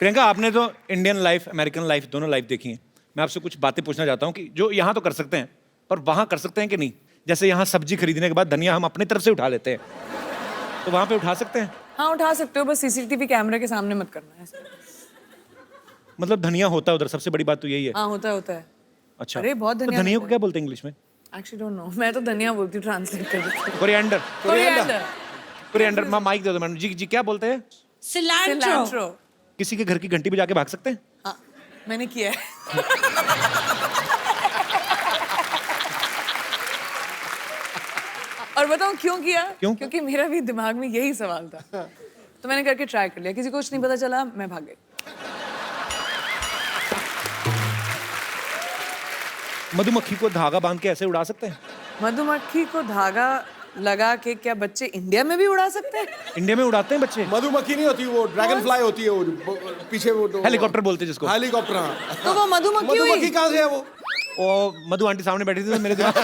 प्रियंका, आपने तो Indian life, American life, दोनों लाइफ देखी है। मैं आपसे कुछ बातें पूछना चाहता हूँ कि जो यहाँ तो कर सकते हैं पर वहाँ कर सकते हैं कि नहीं। जैसे यहाँ सब्जी खरीदने के बाद धनिया हम अपनी तरफ से उठा लेते हैं, तो वहाँ पे उठा सकते हैं? हाँ उठा सकते हो, बस सीसीटीवी कैमरे के सामने मत करना है। मतलब धनिया होता है उधर, सबसे बड़ी बात तो यही है। हाँ होता है। अच्छा, अरे बहुत तो धनिया धनिया को क्या बोलते हैं इंग्लिश में? एक्चुअली डोंट नो, मैं तो धनिया बोलती हूँ, ट्रांसलेट कर देती हूँ। कोरिएंडर। कोरिएंडर। कोरिएंडर। माइक दे दो मैडम जी। जी क्या बोलते हैं? सिलैंट्रो। किसी के घर की घंटी बजा के भाग सकते हैं? हाँ मैंने किया है। और बताऊं क्यों किया? क्यों? क्योंकि मेरा भी दिमाग में यही सवाल था, तो मैंने करके ट्राई कर लिया। किसी को कुछ नहीं पता चला, मैं भाग गई। मधुमक्खी को धागा बांध के ऐसे उड़ा सकते हैं? मधुमक्खी को धागा लगा के क्या बच्चे इंडिया में भी उड़ा सकते हैं? इंडिया में उड़ाते हैं बच्चे? मधुमक्खी नहीं होती, वो ड्रैगन फ्लाई होती है, वो पीछे वो हेलीकॉप्टर बोलते हैं जिसको। हेलीकॉप्टर। हाँ, तो वो मधुमक्खी हुई। मधुमक्खी कहाँ से है वो? मधु आंटी सामने बैठी थी तो मेरे दिमाग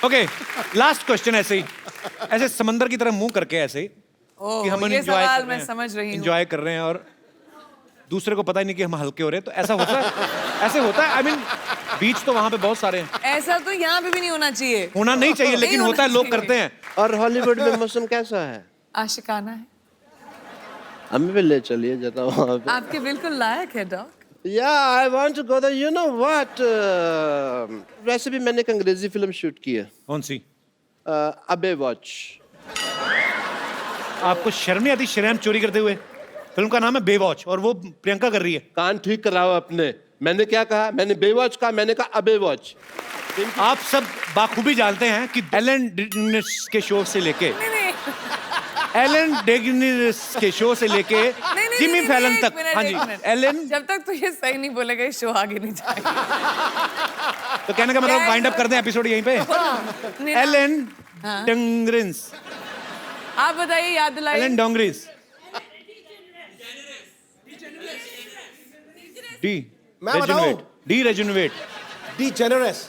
ओके, लास्ट क्वेश्चन ऐसे ही, ऐसे समंदर की तरह मुंह करके ऐसे ही कि हम ये सवाल मैं समझ रही हूँ। एंजॉय कर रहे हैं और दूसरे को पता ही नहीं कि हम हल्के हो रहे हैं, तो ऐसा होता है? ऐसे होता है? आई मीन बीच तो वहां पे बहुत सारे हैं। ऐसा तो यहाँ पे भी नहीं होना चाहिए। होना नहीं चाहिए, लेकिन नहीं होता है, होना लोग चाहिए। करते हैं। और हॉलीवुड में मौसम कैसा है? आशिकाना है। हमें भी ले चलिए जरा वहाँ पे। आपके बिल्कुल लायक है dog. Yeah, I want to go there. You know what? वैसे भी मैंने एक अंग्रेजी फिल्म शूट की है। कौन सी? अबे वॉच। आपको शर्म नहीं आती शर्म चोरी करते हुए? फिल्म का नाम है बेवॉच और वो प्रियंका कर रही है। कान ठीक कराओ अपने। मैंने क्या कहा? मैंने बेवॉच कहा, मैंने कहा अबे वॉच। आप सब बाखूबी जानते हैं कि एलन डेगेनिस के शो से लेके एलन डेगेनिस के शो से लेके जिमी फैलन तक। हाँ जी, एलन। जब तक तो ये सही नहीं बोलेगा ये शो आगे नहीं जाएगा। तो कहने का मतलब वाइंड अप कर दें एपिसोड यहीं पे। Ellen DeGeneres. आप बताइए, याद दिलाइए। एलन डोंग्रिस। डी मैं बताऊं? D rejuvenate. D generous.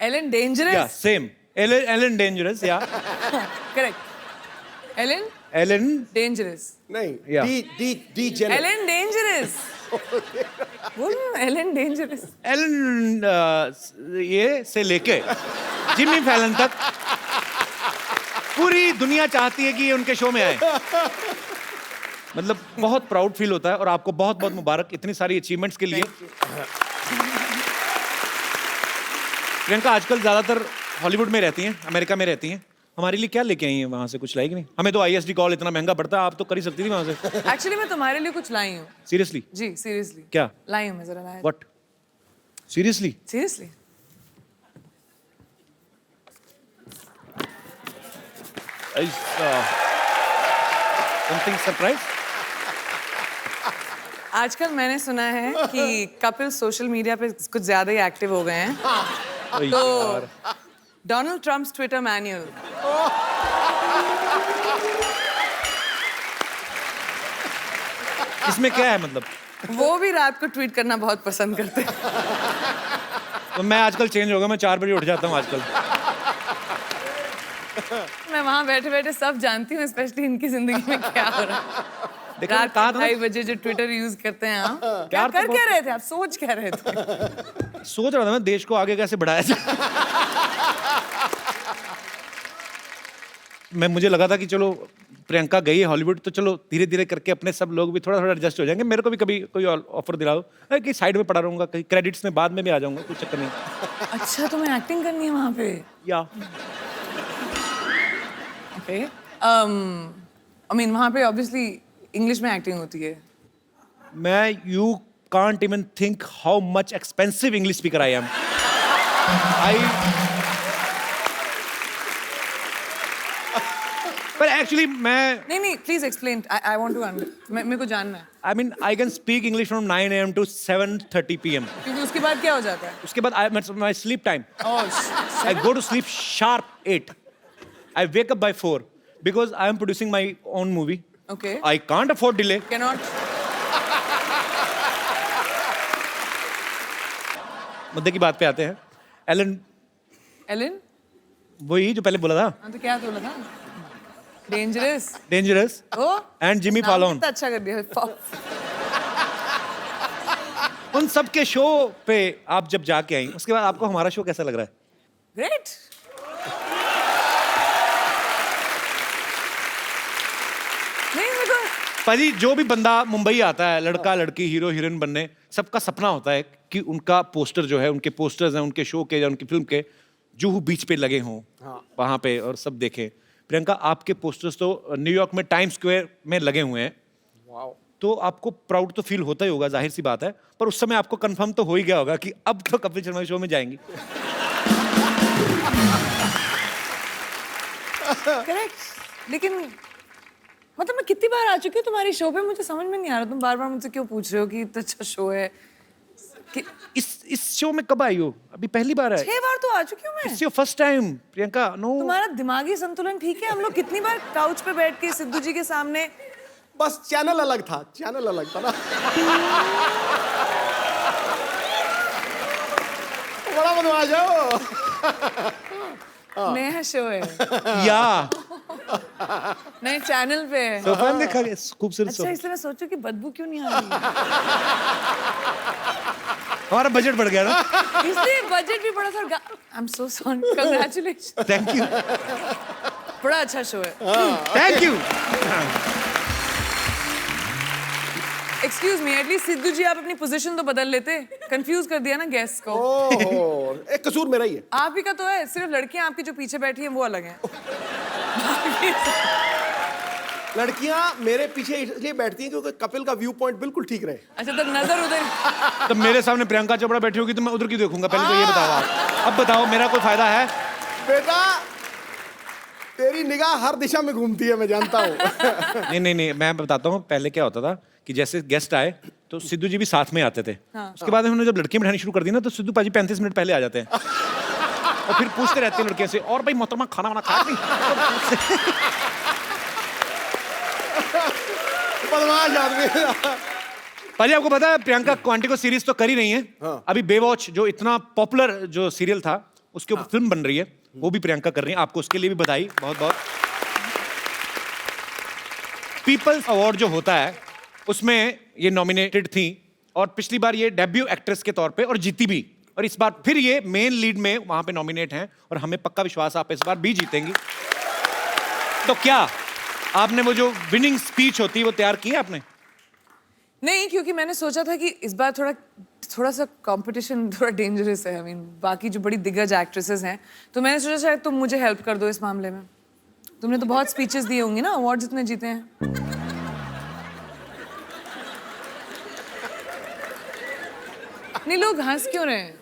Ellen या डेंजरस। सेम। एलन डेंजरस या करेक्ट। एलन एलन नहीं, dangerous. Yeah. D generous. Ellen dangerous. बोल एलन डेंजरस। एलन ये से लेके जिमी फैलन तक पूरी दुनिया चाहती है कि ये उनके शो में आए। मतलब बहुत प्राउड फील होता है और आपको बहुत बहुत मुबारक इतनी सारी अचीवमेंट्स के लिए। प्रियंका आजकल ज्यादातर हॉलीवुड में रहती हैं, अमेरिका में रहती हैं। हमारे लिए क्या लेके आई हैं वहां से? कुछ लाएगी नहीं? हमें तो ISD कॉल इतना महंगा पड़ता है, आप तो कर ही सकती थी वहां से। एक्चुअली मैं तुम्हारे लिए कुछ लाई हूँ। सीरियसली? जी सीरियसली। क्या लाई हूँ मैं, जरा लाया। What? Seriously? Seriously. Something surprise? आजकल मैंने सुना है कि कपिल सोशल मीडिया पे कुछ ज्यादा ही एक्टिव हो गए हैं। तो डोनाल्ड ट्रम्प्स ट्विटर मैनुअल। इसमें क्या है मतलब? वो भी रात को ट्वीट करना बहुत पसंद करते हैं। तो मैं आजकल चेंज हो गया, मैं 4 बजे उठ जाता हूँ आजकल। मैं वहां बैठे बैठे सब जानती हूँ, स्पेशली इनकी जिंदगी में क्या हो रहा है। देखा रात कहा के था 2:30 बजे जो ट्विटर यूज करते हैं आप, क्या प्यार तो कर क्या बहुत- रहे थे आप? सोच क्या रहे थे? सोच रहा था मैं देश को आगे कैसे बढ़ाया जाए। मुझे लगा था कि चलो प्रियंका गई है हॉलीवुड तो चलो धीरे धीरे करके अपने सब लोग भी थोड़ा थोड़ा एडजस्ट हो जाएंगे। मेरे को भी कभी कोई ऑफर दिला दो कि साइड में पड़ा रहूंगा, कहीं क्रेडिट्स में बाद में भी आ जाऊंगा, कोई चक्कर नहीं। अच्छा तो मैं एक्टिंग करनी है वहां पे? या ओके। आई मीन वहां पे ऑब्वियसली इंग्लिश में एक्टिंग होती है। मैं you can't even think how much expensive English speaker I am. पर एक्चुअली मैं नहीं please explain. I want to मेरे को जानना है। I mean I can speak English from 9 AM to 7:30 PM। क्योंकि उसके बाद क्या हो जाता है? उसके बाद my sleep time, oh I go to sleep sharp 8. I wake up by 4 because I am producing my own movie. Okay. I can't afford delay. Cannot. मुद्दे की बात पे आते हैं। Alan Alan? वही जो पहले बोला था। हाँ तो क्या बोला था? डेंजरस ओ एंड जिमी नाम फॉलोन। कितना अच्छा कर दिया। उन सब के शो पे आप जब जाके आई, उसके बाद आपको हमारा शो कैसा लग रहा है? ग्रेट। नहीं मेरे को पाजी, जो भी बंदा मुंबई आता है, लड़का लड़की, हीरो हीरोइन बनने, सबका सपना होता है कि उनका पोस्टर जो है, उनके पोस्टर्स हैं उनके शो के या उनकी फिल्म के, जुहू बीच पे लगे हों वहां पे और सब देखें। प्रियंका, आपके पोस्टर्स तो न्यूयॉर्क में टाइम स्क्वायर में लगे हुए हैं। तो आपको प्राउड तो फील होता ही होगा, जाहिर सी बात है, पर उस समय आपको कंफर्म तो हो ही गया होगा कि अब तो कपिल शर्मा शो में जाएंगी। करेक्ट। लेकिन मतलब मैं कितनी बार आ चुकी हूँ तुम्हारी शो पे, मुझे समझ में नहीं आ रहा तुम बार बार मुझसे क्यों पूछ रहे हो कि इतना अच्छा शो है कि... इस शो में कब आई हो? अभी पहली बार है? 6 बार तो आ चुकी हूँ मैं। It's your first time Priyanka. No, तुम्हारा दिमागी संतुलन ठीक है? हम लोग कितनी बार काउच पे बैठ के सिद्धू जी के सामने। बस चैनल अलग था, चैनल अलग था ना। बड़ा बदमाश हो। नया शो है या नए चैनल पे है। तो फैन देखा खूबसूरत अच्छा, शो। इसलिए मैं सोचू कि बदबू क्यों नहीं आ रही हमारा बजट बढ़ गया ना। इसलिए बजट भी बड़ा था। I am so sorry, congratulation. Thank you, बड़ा अच्छा शो है। Thank you. Excuse me, at least Sidhu ji आप अपनी पोजीशन तो बदल लेते। कंफ्यूज कर दिया ना गेस्ट को। ओहो, एक कसूर मेरा ही है। आप ही का तो है, सिर्फ लड़कियां आपकी जो पीछे बैठी हैं वो अलग हैं। लड़कियां मेरे पीछे इसलिए बैठती हैं क्योंकि कपिल का व्यू पॉइंट बिल्कुल ठीक रहे। अच्छा, तो नजर उधर। तो मेरे सामने प्रियंका चोपड़ा बैठी होगी तो मैं उधर की देखूंगा? पहले तो ये बताओ आप। अब बताओ, मेरा कोई फायदा है? बेटा, तेरी निगाह हर दिशा में घूमती है, मैं जानता हूँ। नहीं, मैं बताता हूँ। पहले क्या होता था कि जैसे गेस्ट आए तो सिद्धू जी भी साथ में आते थे। उसके बाद उन्होंने जब लड़कियां बिठानी शुरू कर दी ना, तो सिद्धू पाजी 35 मिनट पहले आ जाते हैं और फिर पूछते रहते हैं लड़कियों से, और भाई मोहतरमा खाना वाना खा ली? बदमाश आदमी। पाजी, आपको पता है प्रियंका क्वांटिको सीरीज तो कर ही नहीं है। अभी बेवॉच जो इतना पॉपुलर जो सीरियल था, उसके ऊपर फिल्म बन रही है, वो भी प्रियंका कर रही है। आपको उसके लिए भी बधाई, बहुत बहुत। पीपल्स अवार्ड जो होता है उसमें ये नॉमिनेटेड थी और पिछली बार ये डेब्यू एक्ट्रेस के तौर पे और जीती भी, और इस बार फिर ये मेन लीड में वहां पे नॉमिनेट हैं और हमें पक्का विश्वास है आप इस बार भी जीतेंगी। तो क्या आपने वो जो विनिंग स्पीच होती है वो तैयार की है आपने? नहीं, क्योंकि मैंने सोचा था कि इस बार थोड़ा सा कंपटीशन थोड़ा डेंजरस है। आई मीन बाकी जो बड़ी दिग्गज एक्ट्रेसेस हैं, तो मैंने सोचा शायद तुम मुझे हेल्प कर दो इस मामले में। तुमने तो बहुत स्पीचेस दिए होंगी ना, अवार्ड्स इतने जीते हैं। नहीं, लोग हंस क्यों रहे हैं?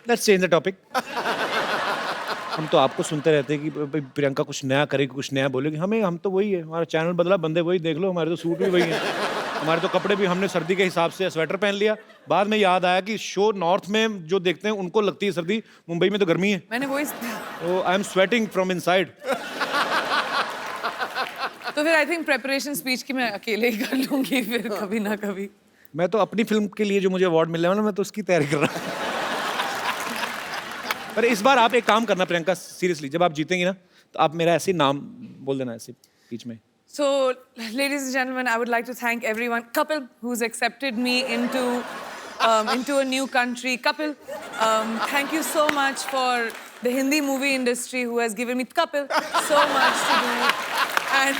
Let's change the topic. हम तो आपको सुनते रहते हैं कि भाई प्रियंका कुछ नया करेगी, कुछ नया बोलेगी। हम तो वही है, हमारा चैनल बदला, बंदे वही, देख लो हमारे तो सूट भी वही हैं, हमारे तो कपड़े भी हमने सर्दी के हिसाब से स्वेटर पहन लिया। बाद में याद आया कि शो नॉर्थ में जो देखते हैं उनको लगती है सर्दी, मुंबई में तो गर्मी है। मैंने वही तो I am sweating from inside. तो फिर आई थिंक प्रेपरेशन स्पीच की मैं अकेले ही कर लूंगी फिर कभी ना कभी। मैं तो अपनी फिल्म के लिए जो मुझे अवार्ड मिलने वाला, मैं तो उसकी तैयारी कर रहा हूँ। पर इस बार आप एक काम करना प्रियंका, सीरियसली, जब आप जीतेंगी ना तो आप मेरा ऐसे ही नाम बोल देना ऐसे बीच में। So, ladies and gentlemen, I would like to thank everyone. Kapil, who's accepted me into a new country. Kapil, thank you so much for the Hindi movie industry who has given me, Kapil, so much to do. And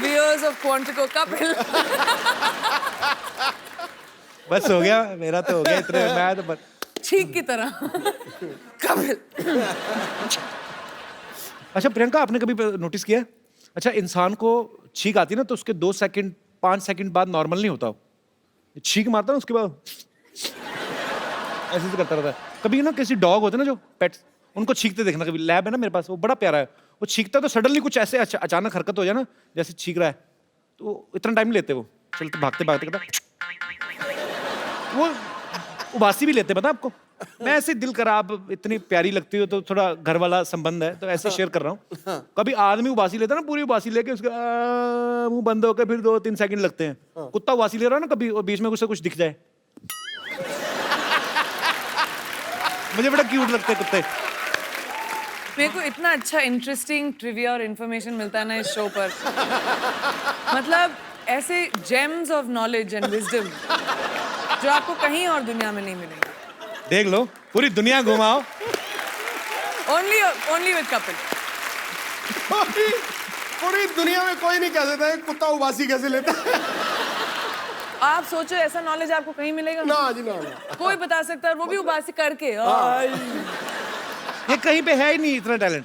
viewers of Quantico, Kapil. बस हो गया, मेरा तो हो गया इतने। मैं तो ठीक की तरह कपिल। अच्छा प्रियंका, आपने कभी नोटिस किया है, अच्छा इंसान को छींक आती है ना तो उसके 2 सेकंड 5 सेकंड बाद नॉर्मल नहीं होता, छींक मारता ना उसके बाद ऐसे करता रहता है। कभी ना किसी डॉग होते ना जो पेट्स, उनको छींकते देखना, कभी लैब है ना मेरे पास, वो बड़ा प्यारा है, वो छींकता तो सडनली कुछ ऐसे अचानक हरकत हो जाए ना, जैसे छींक रहा है, तो इतना टाइम लेते वो, चलते भागते भागते करता, वो उबासी भी लेते, पता आपको? मैं ऐसे दिल करा, आप इतनी प्यारी लगती हो तो थोड़ा घर वाला संबंध है तो ऐसे शेयर कर रहा हूँ। कभी आदमी उबासी लेता है ना, पूरी उबासी लेके उसका मुंह बंद होकर फिर 2-3 सेकंड लगते हैं। कुत्ता उबासी ले रहा है ना कभी, और बीच में कुछ दिख जाए, मुझे बड़ा क्यूट लगते हैं कुत्ते। मेरे को इतना अच्छा इंटरेस्टिंग ट्रिविया और इन्फॉर्मेशन मिलता है ना इस शो पर। मतलब ऐसे James of knowledge and wisdom जो आपको कहीं और दुनिया में नहीं मिलेंगे। देख लो, पूरी दुनिया घुमाओ। Only with Kapil. पूरी दुनिया में कोई नहीं कह सकता है कुत्ता उबासी कैसे लेता है। आप सोचो ऐसा नॉलेज आपको कहीं मिलेगा? ना जी ना, ना। कोई बता सकता है, वो भी उबासी करके। ये कहीं पे है ही नहीं इतना टैलेंट।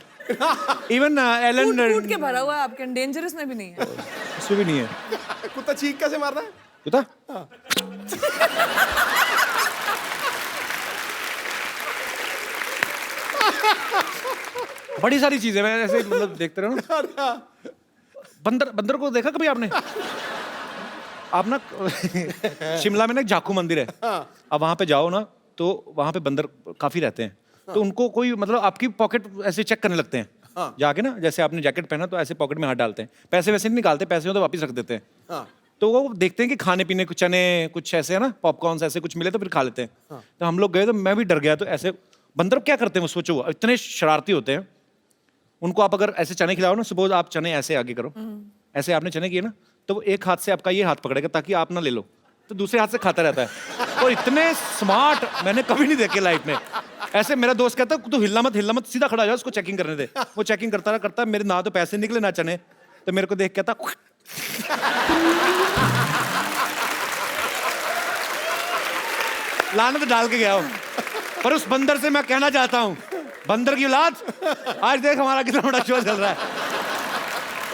इवन एलन कूट के भरा हुआ है आपके, डेंजरस में भी नहीं है। उसमें भी नहीं है। कुत्ता चीख कैसे मारता है? कुत्ता बड़ी सारी चीजें मैं ऐसे मतलब देखते रहो ना। बंदर को देखा कभी आपने? आप ना शिमला में ना एक जाखू मंदिर है, अब वहां पे जाओ ना तो वहां पे बंदर काफी रहते हैं। तो उनको कोई मतलब आपकी पॉकेट ऐसे चेक करने लगते हैं जाके ना, जैसे आपने जैकेट पहना तो ऐसे पॉकेट में हाथ डालते हैं, पैसे वैसे नहीं निकालते, पैसे हो तो वापस रख देते हैं। तो वो देखते हैं कि खाने पीने कुछ चने कुछ ऐसे है ना, पॉपकॉर्न ऐसे कुछ मिले तो फिर खा लेते हैं। तो हम लोग गए तो मैं भी डर गया। तो ऐसे बंदर क्या करते हैं वो सोचो, इतने शरारती होते हैं। उनको आप अगर ऐसे चने खिलाओ ना, सपोज आप चने ऐसे आगे करो, ऐसे आपने चने किए ना, तो वो एक हाथ से आपका ये हाथ पकड़ेगा ताकि आप ना ले लो, तो दूसरे हाथ से खाता रहता है। और इतने स्मार्ट मैंने कभी नहीं देखे लाइफ में। ऐसे मेरा दोस्त कहता है तू हिलना मत, सीधा खड़ा हो जा, उसको चेकिंग करने दे। वो चेकिंग करता मेरे ना तो पैसे निकले ना चने, तो मेरे को देख कहता लानत डाल के गया हूं। पर उस बंदर से मैं कहना चाहता हूं, बंदर की औलाद, आज देख हमारा कितना बड़ा शो चल रहा है।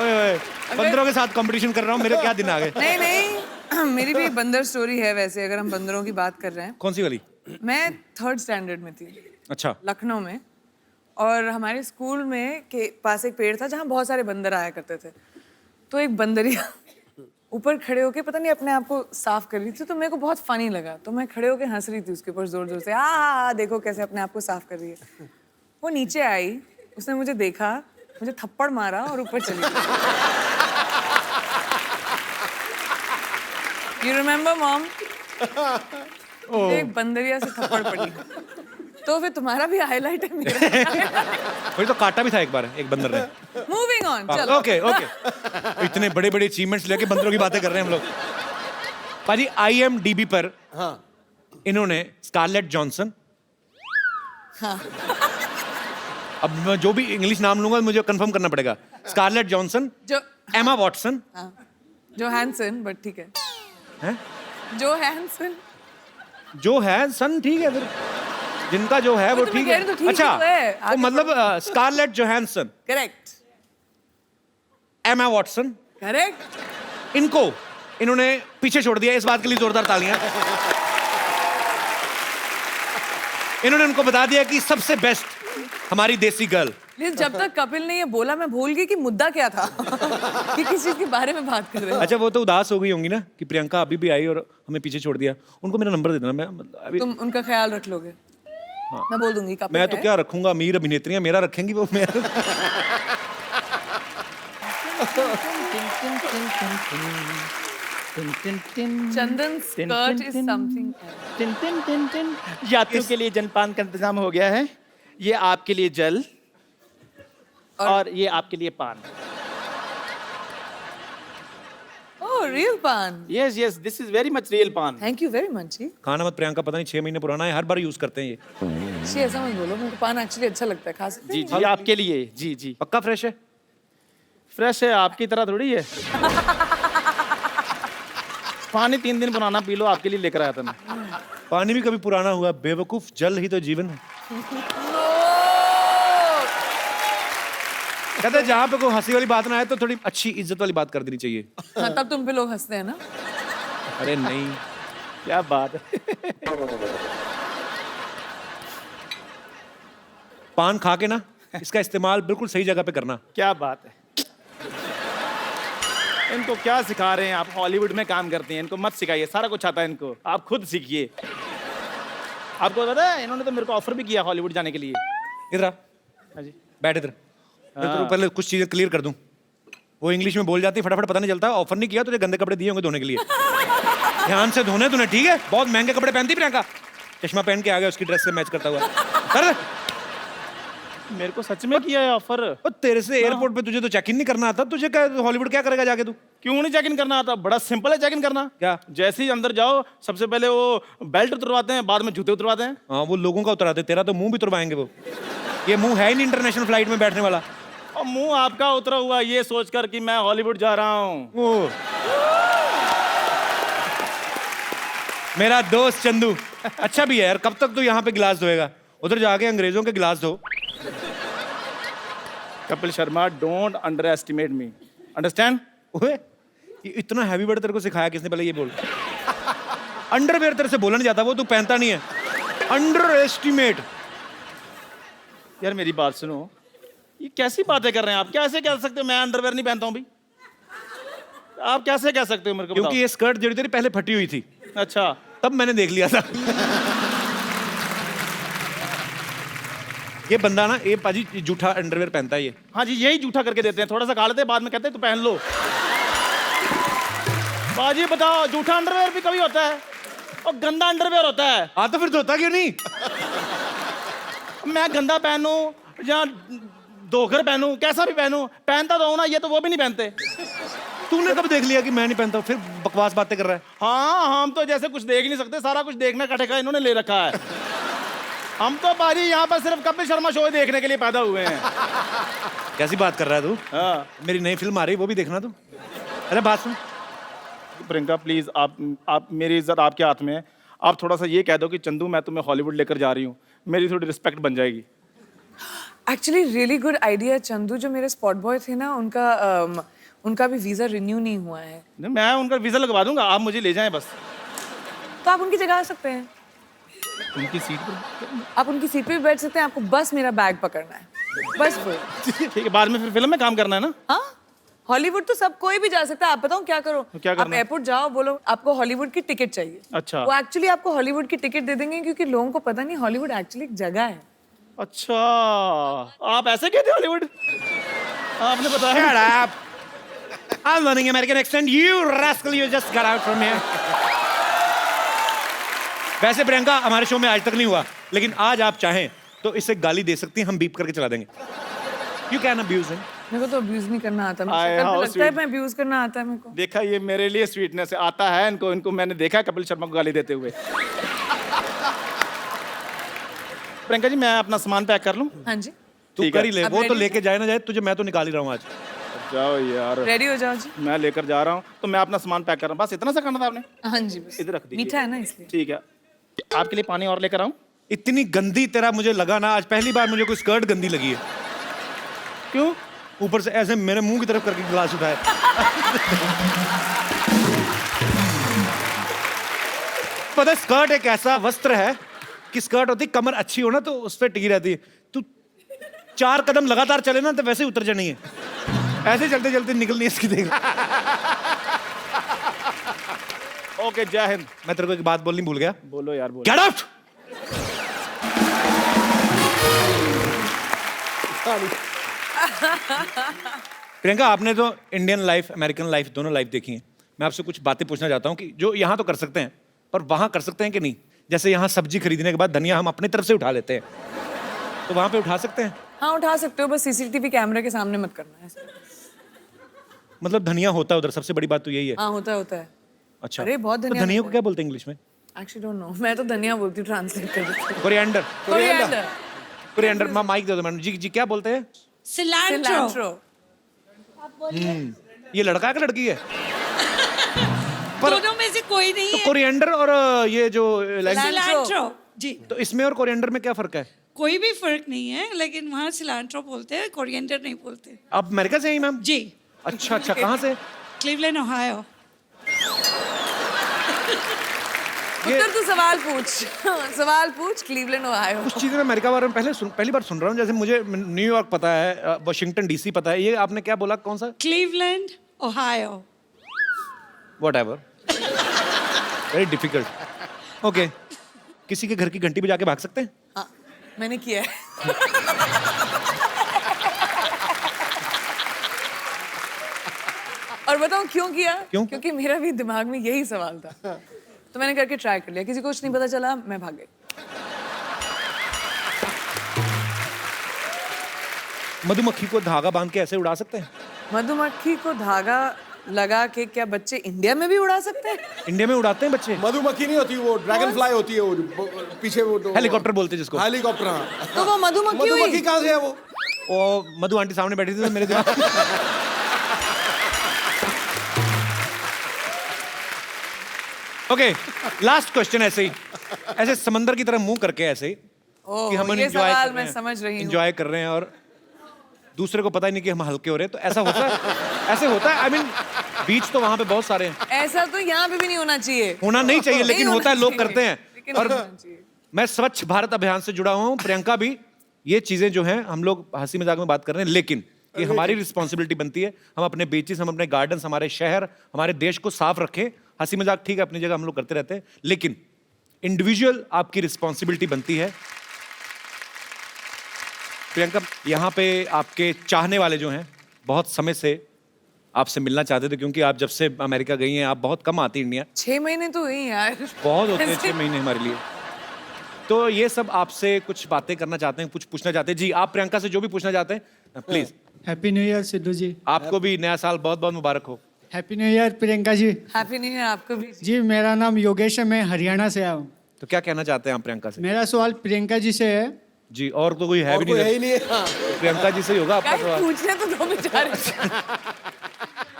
ओए ओए, बंदरों के साथ कंपटीशन कर रहा हूं, मेरे क्या दिन आ गए। नहीं मेरी भी एक बंदर स्टोरी है वैसे, अगर हम बंदरों की बात कर रहे हैं। कौन सी वाली? मैं 3rd स्टैंडर्ड में थी, अच्छा, लखनऊ में, और हमारे स्कूल में के पास एक पेड़ था जहाँ बहुत सारे बंदर आया करते थे। तो एक बंदरिया ऊपर खड़े होके पता नहीं अपने आप को साफ कर रही थी, तो मेरे को बहुत फनी लगा, तो मैं खड़े होके हंस रही थी उसके ऊपर जोर जोर से, देखो कैसे अपने आप को साफ कर रही है। वो नीचे आई, उसने मुझे देखा, मुझे थप्पड़ मारा और ऊपर चली गई। You remember, mom? एक बंदरिया से थप्पड़ पड़ी। तो फिर तुम्हारा भी हाईलाइट है मेरा। वही तो काटा भी था एक बार एक बंदर ने। मूविंग ऑन, चलो। ओके इतने बड़े बड़े अचीवमेंट्स लेके बंदरों की बातें कर रहे हैं हम लोग। पाजी IMDb पर इन्होंने स्कारलेट जॉनसन, अब मैं जो भी इंग्लिश नाम लूंगा मुझे कंफर्म करना पड़ेगा। स्कारलेट जॉनसन, एमा वॉटसन, जो हैंसन, बट ठीक है, हैं? जो हैंसन, जो है सन, ठीक है फिर जिनका जो है वो तो ठीक मैं कह है। रही हूँ, तो ठीक अच्छा, ही तो है। वो आगे मतलब Scarlett Johansson, correct, Emma Watson, correct. इन्होंने पीछे छोड़ दिया। इस बात के लिए जोरदार तालियां। इन्होंने उनको बता दिया कि सबसे बेस्ट हमारी देसी गर्ल। लेकिन जब तक कपिल ने ये बोला मैं भूल गई कि मुद्दा क्या था। कि किस चीज के बारे में बात कर रहे हैं। अच्छा, वो तो उदास हो गई होंगी ना कि प्रियंका अभी भी आई और हमें पीछे छोड़ दिया। उनको मेरा नंबर दे देना, मैं अभी तुम उनका ख्याल रख लोगे। मैं बोल दूंगी कपिल मैं तो क्या रखूंगा, अमीर अभिनेत्रियां मेरा रखेंगी वो मेरा। चंदन स्कर्ट इज समथिंग एल्स। यात्रियों के लिए जलपान का इंतजाम हो गया है। ये आपके लिए जल और ये आपके लिए पान। ओह, रियल पान। Yes yes, this is very much real पान। थैंक यू वेरी मच जी। खाना मत प्रियंका, पता नहीं 6 महीने पुराना है, हर बार यूज करते हैं ये। जी ऐसा मत बोलो, मुझे पान एक्चुअली अच्छा लगता है, खा सकते जी हैं? जी, आपके लिए। जी जी, पक्का फ्रेश है? फ्रेश है, आपकी तरह थोड़ी है। पानी 3 दिन पुराना पी लो, आपके लिए लेकर आया था मैं। पानी भी कभी पुराना हुआ? बेवकूफ, जल ही तो जीवन है। कहते हैं जहां पे कोई हंसी वाली बात ना आए तो थोड़ी अच्छी इज्जत वाली बात कर देनी चाहिए। हाँ, तब तुम पे लोग हंसते हैं ना। अरे नहीं, क्या बात है। पान खा के ना इसका इस्तेमाल बिल्कुल सही जगह पे करना। क्या बात है। इनको क्या सिखा रहे हैं आप? हॉलीवुड में काम करते हैं, इनको मत सिखाइए, सारा कुछ आता है इनको, आप खुद सीखिए। आपको पता है इन्होंने तो मेरे को ऑफर भी किया हॉलीवुड जाने के लिए। इधर आ, हाँ जी। बैठ इधर। मैं तो पहले कुछ चीजें क्लियर कर दूं। वो इंग्लिश में बोल जाती फटाफट, पता नहीं चलता। ऑफर नहीं किया, तुझे गंदे कपड़े दिए होंगे धोने के लिए। ध्यान से धोने तूने, ठीक है? बहुत महंगे कपड़े पहनती प्रियंका। चश्मा पहन के आ गया उसकी ड्रेस से मैच करता हुआ। कर मेरे को सच में किया है ऑफर। और तेरे से एयरपोर्ट पे तुझे तो चेक इन नहीं करना आता, तुझे क्या हॉलीवुड क्या करेगा जाके तू? क्यों नहीं चेक इन करना आता? बड़ा सिंपल है चेक इन करना। क्या? जैसे ही अंदर जाओ सबसे पहले वो बेल्ट उतरवाते हैं, बाद में जूते उतरवाते हैं। हाँ, वो लोगों का उतराते, तेरा तो मुंह भी उतरवाएंगे वो। ये मुंह है ही नहीं इंटरनेशनल फ्लाइट में बैठने वाला। और मुंह आपका उतरा हुआ ये सोचकर कि मैं हॉलीवुड जा रहा हूँ। ओ, मेरा दोस्त चंदू अच्छा भी है यार। कब तक तू यहाँ पे गिलास धोएगा? उधर जाके अंग्रेजों के गिलास धो। Kapil Sharma, don't under estimate me, understand? ओए, ये इतना हैवी वर्ड तेरे को सिखाया किसने? पहले ये बोल। अंडरवेयर तेरे से बोला नहीं जाता, वो तू पहनता नहीं है। Under estimate. यार मेरी बात सुनो, ये कैसी बातें कर रहे हैं आप? कैसे कह सकते हो मैं अंडरवेयर नहीं पहनता हूँ भाई? आप कैसे कह सकते हो मेरे को? क्योंकि ये स्कर्ट जड़ी तेरी पहले फटी हुई थी, अच्छा, तब मैंने देख लिया था। ये बंदा ना, ये पाजी जूठा अंडरवेयर पहनता है ये। हाँ जी, यही जूठा करके देते हैं, थोड़ा सा खा लेते हैं, बाद में कहते हैं तो पहन लो। बाजी बताओ, जूठा अंडरवेयर भी कभी होता है और गंदा अंडरवेयर होता है। हाँ तो फिर धोता क्यों नहीं? मैं गंदा पहनूं या धोकर पहनूं, कैसा भी पहनूं, पहनता तो हूं ना, ये तो वो भी नहीं पहनते। तूने कब देख लिया कि मैं नहीं पहनता? फिर बकवास बातें कर रहा है। हाँ, हम तो जैसे कुछ देख नहीं सकते, सारा कुछ देखने का ठेका इन्होंने ले रखा है। हम तो बाजी यहाँ पर सिर्फ कपिल शर्मा शो देखने के लिए पैदा हुए हैं। कैसी बात कर रहा है तू? हाँ। मेरी नई फिल्म आ रही है, वो भी देखना तू। अरे बात सुन, प्रियंका प्लीज, आप मेरी इज्जत आपके हाथ में है। आप थोड़ा सा ये कह दो कि चंदू मैं तुम्हें हॉलीवुड लेकर जा रही हूँ, मेरी थोड़ी रिस्पेक्ट बन जाएगी। Actually really good idea Chandu. जो मेरे स्पॉट बॉय थे ना, उनका भी वीजा रिन्यू नहीं हुआ है। मैं उनका वीजा लगवा दूंगा, आप मुझे ले जाएं बस। तो आप उनकी जगह आ सकते हैं। उनकी सीट पर आप उनकी सीट पे भी बैठ सकते हैं। आपको बस मेरा बैग पकड़ना है, बस वो। ठीक है, बाद में फिर फिल्म में काम करना है ना? हाँ, हॉलीवुड तो सब कोई भी जा सकता है। आप बताओ क्या करो? क्या आप करना है? एयरपोर्ट जाओ, बोलो आपको हॉलीवुड की टिकट चाहिए। अच्छा। वो एक्चुअली आपको हॉलीवुड की टिकट दे देंगे, क्योंकि लोगों को पता नहीं हॉलीवुड एक्चुअली एक जगह है। अच्छा, आप ऐसे कहते हो हॉलीवुड? आपने बताया। shut up. I'm learning American accent. You rascal, you just got out from here. वैसे प्रियंका हमारे शो में आज तक नहीं हुआ, लेकिन आज आप चाहें तो इसे गाली दे सकती हैं, हम बीप करके चला देंगे। You can abuse him. मेरे को तो अब्यूज नहीं करना आता। आए, मेरे को how लगता है sweet. मैं अब्यूज करना आता है मेरे को। देखा, ये मेरे लिए स्वीटनेस आता है इनको मैंने देखा है कपिल शर्मा को गाली देते हुए। प्रियंका जी, मैं अपना सामान पैक कर लूं? हाँ जी, तू ठीक कर है। ही ले, अब वो तो ready लेके जाए ना जाए, तुझे मैं तो निकाल ही रहा हूँ आज। जाओ यार, रेडी हो जाओ जी। मैं लेकर जा रहा हूँ, तो मैं अपना सामान पैक कर रहा हूँ। बस इतना सा करना था आपने? हाँ जी, बस इधर रख दीजिए। मीठा है ना इसलिए। ठीक है, आपके लिए पानी और लेकर आऊं? इतनी गंदी तेरा मुझे लगा ना, आज पहली बार मुझे कोई स्कर्ट गंदी लगी है। क्यों? ऊपर से ऐसे मेरे मुंह की तरफ करके गिलास उठाए। पता है, स्कर्ट एक ऐसा वस्त्र है कि स्कर्ट होती, कमर अच्छी हो ना तो उस पर टिकी रहती है। तू 4 कदम लगातार चले ना तो वैसे ही उतर जानी है। ऐसे चलते चलते निकलनी है इसकी, देख। ओके, जय हिंद। मैं तेरे को एक बात बोलनी भूल गया। बोलो यार, बोलो। Get out. प्रियंका, आपने तो इंडियन लाइफ, अमेरिकन लाइफ, दोनों लाइफ देखी है। मैं आपसे कुछ बातें पूछना चाहता हूँ कि जो यहाँ तो कर सकते हैं, पर वहाँ कर सकते हैं कि नहीं? जैसे यहाँ सब्जी खरीदने के बाद धनिया हम अपनी तरफ से उठा लेते हैं, तो वहाँ पे उठा सकते हैं? हाँ, उठा सकते हो, बस सीसीटीवी कैमरे के सामने मत करना है। मतलब धनिया होता है उधर, सबसे बड़ी बात तो यही है। हाँ, होता है, होता है। अच्छा, अरे, बहुत तो धनिया धनिया को होता क्या बोलते हैं इंग्लिश में? एक्चुअली डोंट नो, मैं तो धनिया बोलती हूँ, ट्रांसलेट कर देती हूँ। कोरिएंडर। कोरिएंडर। कोरिएंडर। माइक दे दो मैडम जी। जी क्या बोलते हैं? सिलांट्रो। ये लड़का है कि लड़की है? दोनों में से कोई नहीं तो है। कोरिएंडर और ये जो सिलांट्रो जी, तो इसमें और कोरिएंडर में क्या फर्क है? कोई भी फर्क नहीं है, लेकिन वहाँ सिलांट्रो बोलते हैं, कोरिएंडर नहीं बोलते। आप अमेरिका से हैं मैम? जी, अच्छा अच्छा, कहाँ से? Cleveland, Ohio. उत्तर तू सवाल पूछ। सवाल पूछ। Cleveland, Ohio. कुछ चीजें मैं अमेरिका बारे में पहली बार सुन रहा हूँ। जैसे मुझे न्यूयॉर्क पता है, वाशिंगटन डीसी पता है, ये आपने क्या बोला, कौन सा? Cleveland, Ohio. Whatever, very difficult. Okay, किसी के घर की घंटी बजा के भाग सकते हैं? हाँ, मैंने किया है। और बताऊं क्यों किया? क्यों? क्योंकि मेरा भी दिमाग में यही सवाल था। तो मैंने करके ट्राई कर लिया, किसी को कुछ नहीं पता चला, मैं भाग गई। मधुमक्खी को धागा बांध के ऐसे उड़ा सकते हैं? मधुमक्खी को धागा लगा के क्या बच्चे इंडिया में भी उड़ा सकते हैं? इंडिया में उड़ाते हैं बच्चे? मधुमक्खी नहीं होती, वो ड्रैगन फ्लाई होती है, वो पीछे वो हेलीकॉप्टर बोलते हैं जिसको। हेलीकॉप्टर, हाँ। तो वो मधुमक्खी हुई? मधुमक्खी कहाँ से है वो? मधु आंटी सामने बैठी थी तो मेरे दिमाग ओके, लास्ट क्वेश्चन ऐसे ही, ऐसे समंदर की तरह मुंह करके ऐसे ही कि हम ये सवाल मैं समझ रही हूँ। एंजॉय कर रहे हैं और दूसरे को पता ही नहीं कि हम हल्के हो रहे हैं, तो ऐसा होता है? ऐसे होता है? आई मीन बीच तो वहां पे बहुत सारे हैं। ऐसा तो यहाँ पे भी नहीं होना चाहिए। होना नहीं चाहिए, लेकिन नहीं होता है, होना लोग चाहिए, करते हैं। लेकिन और होना चाहिए। मैं स्वच्छ भारत अभियान से जुड़ा हुआ हूँ, प्रियंका भी। ये चीजें जो हैं हम लोग हंसी मजाक में बात कर रहे हैं, लेकिन ये हमारी रिस्पॉन्सिबिलिटी बनती है। हम अपने बीचेस, हम अपने गार्डन्स, हमारे शहर, हमारे देश को साफ रखें। हंसी मजाक ठीक है, अपनी जगह हम लोग करते रहते हैं, लेकिन इंडिविजुअल आपकी रिस्पॉन्सिबिलिटी बनती है। प्रियंका, यहाँ पे आपके चाहने वाले जो हैं बहुत समय से आपसे मिलना चाहते थे, क्योंकि आप जब से अमेरिका गई हैं आप बहुत कम आती इंडिया। 6 महीने तो हुई यार। बहुत होते हैं 6 महीने हमारे लिए। तो ये सब आपसे कुछ बातें करना चाहते हैं, कुछ पूछना चाहते हैं। जी, आप प्रियंका से जो भी पूछना चाहते हैं please. Happy new year Sidhu ji. आपको भी नया साल बहुत बहुत मुबारक हो। Happy new year Priyanka ji. Happy new year आपको भी। जी मेरा नाम योगेश है, मैं हरियाणा से आया हूँ। तो क्या कहना चाहते हैं आप प्रियंका से? मेरा सवाल प्रियंका जी से है। जी, और तो कोई है और भी कोई है नहीं, ही नहीं है, हाँ। प्रियंका जी से ही होगा आपका गाइस सवाल। पूछने तो दो बेचारे।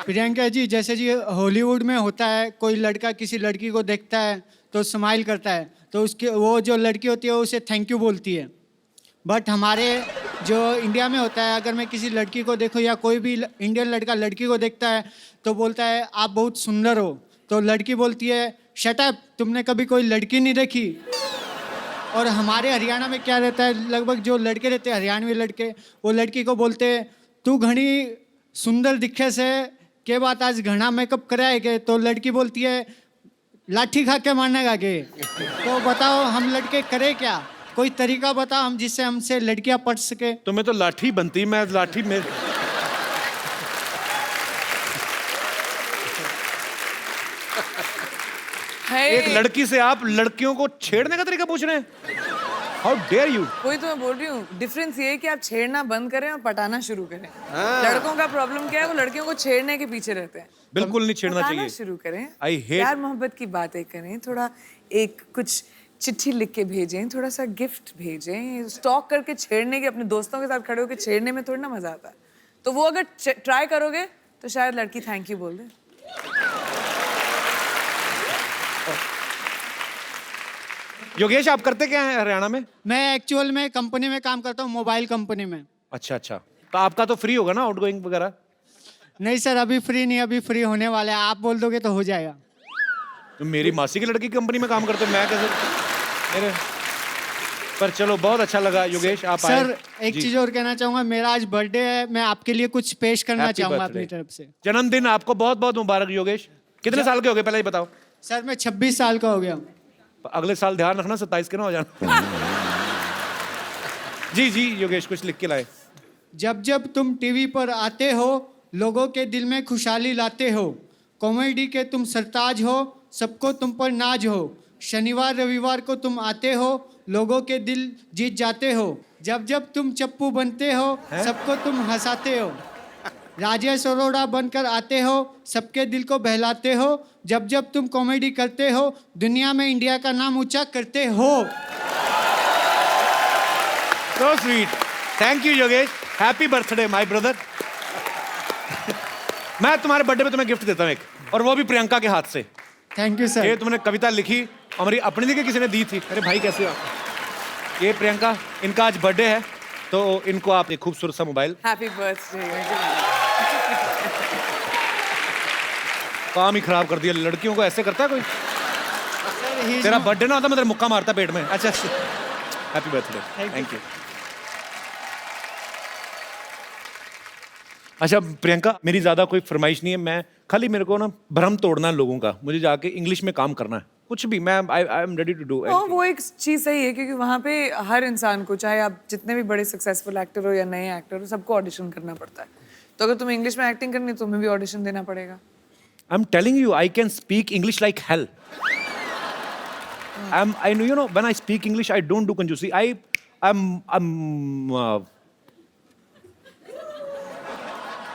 प्रियंका जी, जैसे जी हॉलीवुड में होता है, कोई लड़का किसी लड़की को देखता है तो स्माइल करता है, तो उसके वो जो लड़की होती है उसे थैंक यू बोलती है। बट हमारे जो इंडिया में होता है, अगर मैं किसी लड़की को देखूं या कोई भी इंडियन लड़का लड़की को देखता है तो बोलता है आप बहुत सुंदर हो, तो लड़की बोलती है शट अप, तुमने कभी कोई लड़की नहीं देखी। और हमारे हरियाणा में क्या रहता है, लगभग जो लड़के रहते हैं हरियाणवी लड़के, वो लड़की को बोलते हैं तू घनी सुंदर दिखे से के बात आज घना मेकअप कराएगे, तो लड़की बोलती है लाठी खा के मारने का के। तो बताओ हम लड़के करें क्या? कोई तरीका बताओ हम जिससे हमसे लड़कियां पट सके। तो मैं तो लाठी बनती, मैं लाठी में एक लड़की से आप लड़कियों को छेड़ने का तरीका पूछ रहे हैं? How dare you. वही तो मैं बोल रही हूँ, डिफरेंस ये है कि आप छेड़ना बंद करें और पटाना शुरू करें। लड़कों का प्रॉब्लम क्या है, वो लड़कियों को छेड़ने के पीछे रहते हैं। बिल्कुल नहीं छेड़ना पटाना चाहिए। शुरू करें, I hate- प्यार मोहब्बत की बातें करें, थोड़ा एक कुछ चिट्ठी लिख के भेजें, थोड़ा सा गिफ्ट भेजें। स्टॉक करके छेड़ने के, अपने दोस्तों के साथ खड़े होकर छेड़ने में थोड़ा ना मजा आता है। तो वो अगर ट्राई करोगे तो शायद लड़की थैंक यू बोल दे। योगेश, आप करते क्या हैं हरियाणा में? मैं एक्चुअल में कंपनी में काम करता हूँ, मोबाइल कंपनी में। अच्छा अच्छा, तो आपका तो फ्री होगा ना आउटगोइंग वगैरह? नहीं सर, अभी फ्री नहीं, अभी फ्री होने वाला है, आप बोल दोगे तो हो जाएगा। तो मेरी मासी की लड़की की कंपनी में काम करते हो, मैं कैसे मेरे पर चलो, बहुत अच्छा लगा योगेश आप आए। सर एक जी। चीज और कहना चाहूंगा, मेरा आज बर्थडे है, मैं आपके लिए कुछ पेश करना Happy चाहूंगा birthday। अपनी तरफ से। जन्मदिन आपको बहुत बहुत मुबारक योगेश। कितने साल के हो गए पहले ही बताओ? सर मैं 26 साल का हो गया हूँ। अगले साल ध्यान रखना 27 के ना हो जाना। जी जी योगेश, कुछ लिख के लाए। जब जब तुम टीवी पर आते हो, लोगों के दिल में खुशहाली लाते हो, कॉमेडी के तुम सरताज हो, सबको तुम पर नाज हो। शनिवार रविवार को तुम आते हो, लोगों के दिल जीत जाते हो। जब जब तुम चप्पू बनते हो, सबको तुम हंसाते हो। राजेश अरोड़ा बनकर आते हो, सबके दिल को बहलाते हो। जब जब तुम कॉमेडी करते हो, दुनिया में इंडिया का नाम ऊंचा करते हो। So sweet, thank you Yogesh, happy birthday my brother. मैं तुम्हारे बर्थडे पे तुम्हें गिफ्ट देता हूँ एक, और वो भी प्रियंका के हाथ से। थैंक यू ये सर। तुमने कविता लिखी, हमारी अपनी लिखी, किसी ने दी थी। अरे भाई कैसे हो आप? ये प्रियंका, इनका आज बर्थडे है, तो इनको आप एक खूबसूरत सा मोबाइल। Happy birthday. काम ही खराब कर दिया, लड़कियों को ऐसे करता है कोई? तेरा बर्थडे ना होता मैं तेरा मुक्का मारता पेट में। अच्छा, हैप्पी बर्थडे, थैंक यू। अच्छा प्रियंका, मेरी ज्यादा कोई फरमाइश नहीं है, मैं खाली मेरे को ना भ्रम तोड़ना है लोगों का, मुझे जाके इंग्लिश में काम करना है। कुछ भी मैं I am ready to do. हाँ, वो एक चीज सही है क्योंकि वहाँ पे हर इंसान को, चाहे आप जितने भी बड़े सक्सेसफुल एक्टर हो या नए एक्टर हो, सबको ऑडिशन करना पड़ता है। तो अगर तुम्हें इंग्लिश में एक्टिंग करनी है तो तुम्हें भी ऑडिशन देना पड़ेगा। आई am telling you I can speak English like hell. I know, you know, when I speak English, I don't do कंजूसी।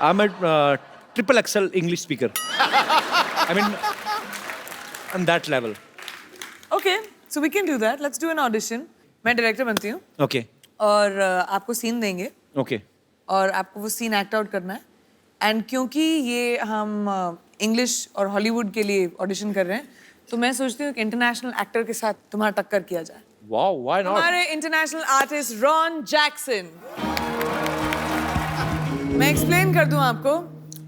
I'm a triple XL English speaker. I mean, on that level. Okay, so we can do that. Let's do an audition. मैं director बनती हूँ Okay, और आपको scene देंगे okay. और आपको वो सीन एक्ट आउट करना है। एंड क्योंकि ये हम इंग्लिश और हॉलीवुड के लिए ऑडिशन कर रहे हैं, तो मैं सोचती हूँ कि इंटरनेशनल एक्टर के साथ तुम्हारा टक्कर किया जाए। Wow, why not? हमारे इंटरनेशनल आर्टिस्ट रॉन जैक्सन। मैं एक्सप्लेन कर दूं आपको,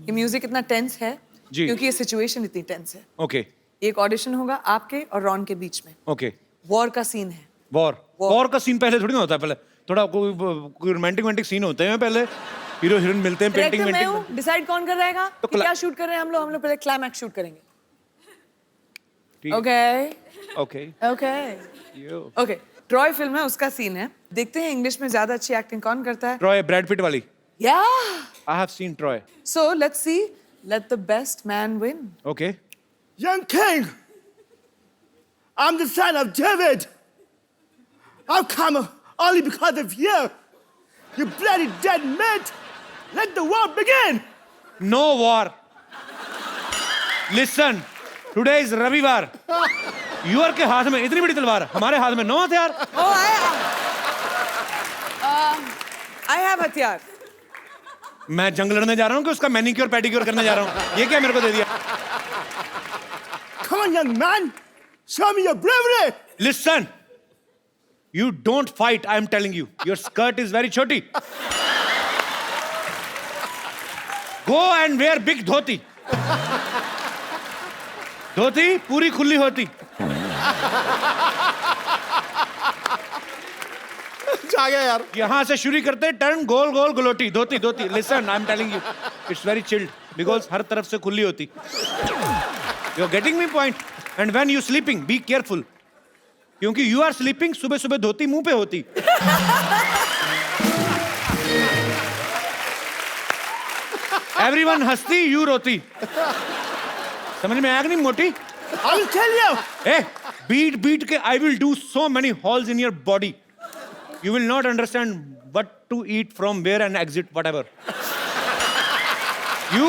ये म्यूजिक इतना टेंस है जी। क्योंकि ये सिचुएशन इतनी टेंस है। Okay, एक ऑडिशन होगा आपके और रॉन के बीच में। okay. वॉर का सीन है। वॉर का सीन पहले थोड़ी ना होता है। पहले थोड़ा कोई रोमांटिक सीन होते हैं, पहले हीरो हीरोइन मिलते हैं, पेंटिंग डायरेक्टर मैं वेंटिंग। हूँ, डिसाइड कौन कर रहेगा तो कि क्या शूट कर रहे हैं हम लोग पहले क्लाइमैक्स शूट करेंगे। Okay Okay. Okay okay. Troy film है, उसका सीन है। देखते हैं इंग्लिश में ज्यादा अच्छी एक्टिंग कौन करता है। Troy, Brad Pitt वाली। या I have seen Troy. So let's see, let the best man win. Okay. Young king, I'm the son of David. I've come only because of you. You bloody dead meat. Let the war begin. No war. Listen, today is रविवार। Your के हाथ में इतनी बड़ी तलवार, हमारे हाथ में 9 हथियार। आई हैव हथियार। मैं जंग लड़ने जा रहा हूँ कि उसका मैनिक्योर पेडिक्योर करने जा रहा हूँ? ये क्या मेरे को दे दिया? Come on, young man. Show me your bravery. Listen, you don't fight. I am telling you. Your skirt is very choti. Go and wear big dhoti. धोती पूरी खुली होती। आ गया यार। यहाँ से शुरू करते टर्न गोल गोल गलोटी धोती धोती। Listen, I am telling you, it's very chilled because हर तरफ से खुली होती। You are getting me point? And when you sleeping be careful, क्योंकि यू आर स्लीपिंग, सुबह सुबह धोती मुंह पे होती। एवरीवन हंसती, यू रोती। समझ में आया कि नहीं मोटी? I will tell you. A, beat के I will do so many holes in your body. You will not understand what to eat from where and exit whatever. You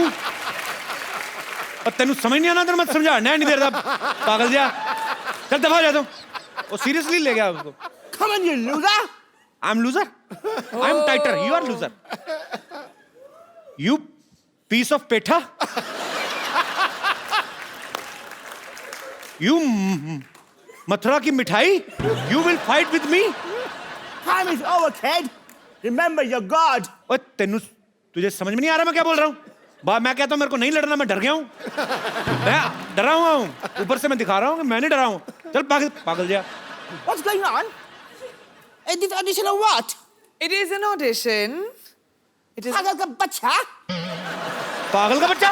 और तेनू समझ नहीं आना, तेरे मत समझा नहीं देर तक पागल जा। चल दफा जा तू। वो सीरियसली ले गया उसको। Come on, you loser. I'm loser. I'm tighter. You are loser. You piece of petha. You Mathura की मिठाई। You will fight with me? Time is over, kid. Remember your God. और तेनू तुझे समझ में नहीं आ रहा मैं क्या बोल रहा हूँ? मैं कहता हूँ मेरे को नहीं लड़ना, मैं डर गया हूँ। मैं डरा हुआ हूँ, ऊपर से मैं दिखा रहा हूँ कि मैं नहीं डरा हूँ। चल पागल जा। What's going on? Is this audition or what? It is an audition. It is. पागल का बच्चा? पागल का बच्चा?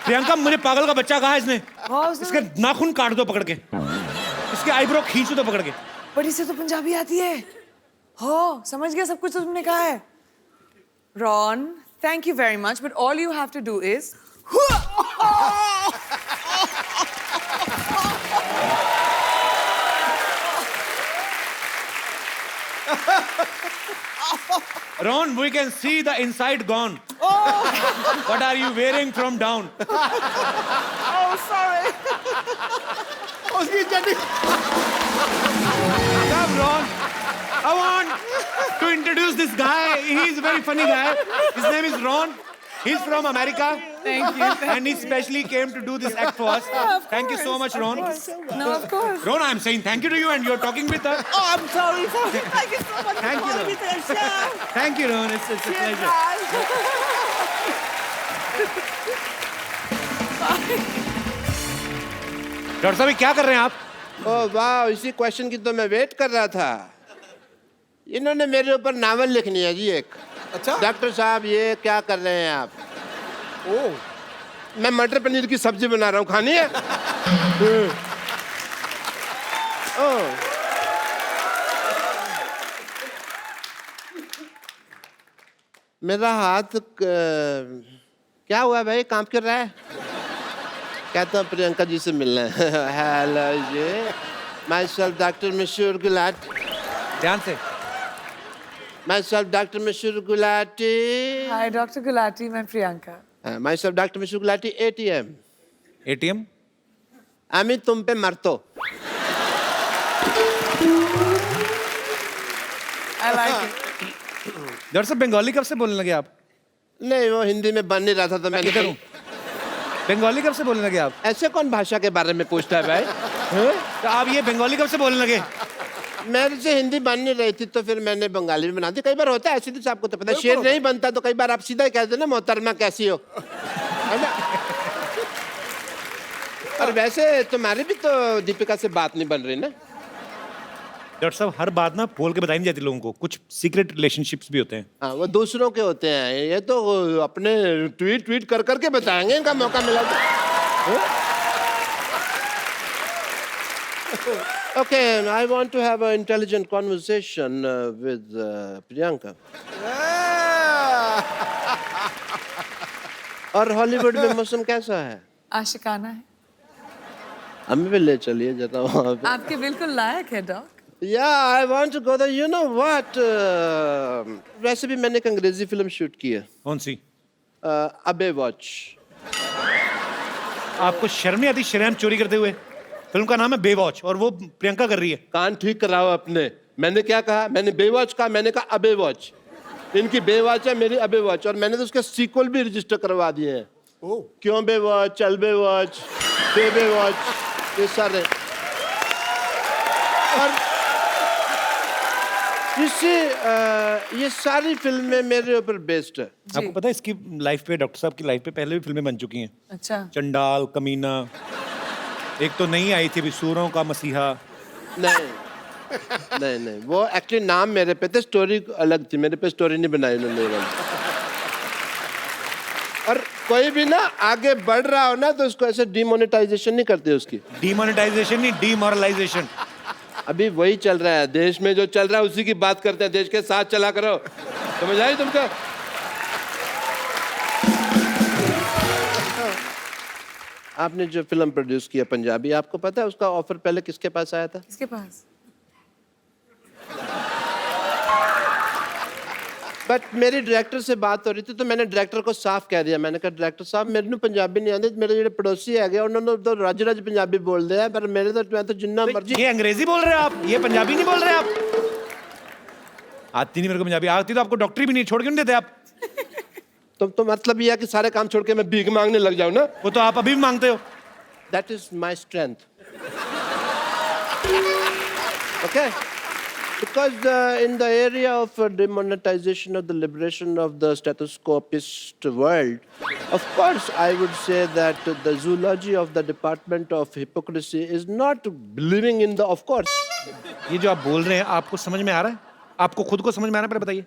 प्रियंका, मुझे पागल का बच्चा कहा है इसने। इसके नाखून काट दो पकड़ के, इसके आईब्रो खींच दो पकड़ के। बट इसे तो पंजाबी आती है। हो, समझ गया सब कुछ तुमने कहा है। Ron, thank you very much, but all you have to do is Ron, we can see the inside gone. What are you wearing from down? Oh, sorry. उसकी चड्डी। Come, Ron. I want to introduce this guy. He's a very funny guy. His name is Ron. He's from America. Thank you. And he specially came to do this act for us. Thank you so much, Ron. No, of course. Ron, I'm saying thank you to you and you're talking with us. Oh, I'm sorry. Thank you so much Thank for you, calling me to the show. Thank you, Ron. It's a Cheers, pleasure. guys. Doctor साहब, क्या कर रहे हैं आप? ओह वाह, इसी question की तो मैं वेट कर रहा था। इन्होंने मेरे ऊपर नावल लिखनी है जी एक। अच्छा? डॉक्टर साहब, ये क्या कर रहे हैं आप? ओह, मैं मटर पनीर की सब्जी बना रहा हूँ, खानी है? ओह मेरा हाथ क्या हुआ भाई, कांप क्यों रहा है? कहता हूँ प्रियंका जी से मिलना है। हेलो जी, myself doctor Mashhoor Gulati. ध्यान से। Myself doctor Mashhoor Gulati. Hi, Dr. Gulati. I'm Priyanka. Myself doctor Mashhoor Gulati ATM। ATM. আমি तुम पे मरतो। I like it. डॉक्टर साहब बंगाली कब से बोलने लगे आप? नहीं, वो हिंदी में बन नहीं रहा था तो मैंने इधर हूँ। बंगाली कब से बोलने लगे आप? ऐसे कौन भाषा के बारे में पूछता है भाई? तो आप ये बंगाली कब से बोलने लगे? मेरे से हिंदी बन नहीं रही थी तो फिर मैंने बंगाली में बना दी। कई बार होता है ऐसे, तो आपको तो पता है, शेर नहीं बनता तो कई बार आप सीधा ही कहते ना मोहतरमा कैसी हो, है ना? और वैसे तुम्हारी भी तो दीपिका से बात नहीं बन रही ना? डॉक्टर साहब हर बात ना बोल के बताई नहीं जाती लोगों को, कुछ सीक्रेट रिलेशनशिप्स भी होते हैं। हाँ, वो दूसरों के होते हैं, ये तो अपने ट्वीट कर करके बताएंगे, इनका मौका मिला तो। Okay, I want to have an intelligent conversation with Priyanka. और हॉलीवुड में मौसम कैसा है? आशिकाना है। हमें भी ले चलिए जरा वहाँ पे। आपके बिल्कुल लायक है dock. Yeah, I want to go there. You know what? वैसे भी मैंने एक अंग्रेजी फिल्म शूट की है। कौन सी? अबे वॉच। आपको शर्म नहीं आती शरेआम चोरी करते हुए? फिल्म का नाम है बेवॉच और वो प्रियंका कर रही है। कान ठीक कराओ अपने। मैंने क्या कहा? मैंने बेवॉच कहा, मैंने कहा अबे वॉच। इनकी बेवॉच है, मेरी अबे वॉच, और मैंने तो उसके सीक्वल भी रजिस्टर करवा दिए हैं। क्यों बेवॉच, चल बेवॉच, बेवॉच, ये सारे। और ये सारी फिल्में मेरे ऊपर बेस्ड है। आपको पता है इसकी लाइफ पे, डॉक्टर साहब की लाइफ पे पहले भी फिल्में बन चुकी हैं। अच्छा। चंडाल, कमीना, एक तो नई आई थी अभी सूरों का मसीहा। नहीं नहीं नहीं, वो एक्चुअली नाम मेरे पे थे, स्टोरी अलग थी, मेरे पे स्टोरी नहीं बनाई उन्होंने। और कोई भी ना आगे बढ़ रहा हो ना तो उसको ऐसे डिमोनेटाइजेशन नहीं करते उसकी। डिमोनेटाइजेशन नहीं, डीमोरलाइजेशन। अभी वही चल रहा है देश में, जो चल रहा है उसी की बात करते हैं। देश के साथ चला करो, समझ आई तुमको? आपने जो फिल्म प्रोड्यूस किया पंजाबी, आपको पता है उसका ऑफर पहले किसके पास आया था? किसके पास? बट मेरी डायरेक्टर से बात हो रही थी तो मैंने डायरेक्टर को साफ कह दिया। मैंने कहा डायरेक्टर साहब मेरे को पंजाबी नहीं आती, मेरे जो पड़ोसी है उन्होंने तो रज पंजाबी बोल दिया, पर मेरे तो मैं तो जिन्ना मर्जी। ये अंग्रेजी बोल रहे हैं आप, ये पंजाबी नहीं बोल रहे आप। आती नहीं मेरे को पंजाबी, आती तो आपको डॉक्टरी भी नहीं, छोड़ क्यों नहीं देते आप? तो मतलब ये है कि सारे काम छोड़ के मैं भीख मांगने लग जाऊं ना? वो तो आप अभी भी मांगते हो। That is my strength. Okay? Because in the area of demonetization of the liberation of the stethoscopist world, of course I would say that the zoology of the department of hypocrisy is not believing in the of course. ये जो आप बोल रहे हैं आपको समझ में आ रहा है? आपको खुद को समझ में आ रहा है? पहले बताइए।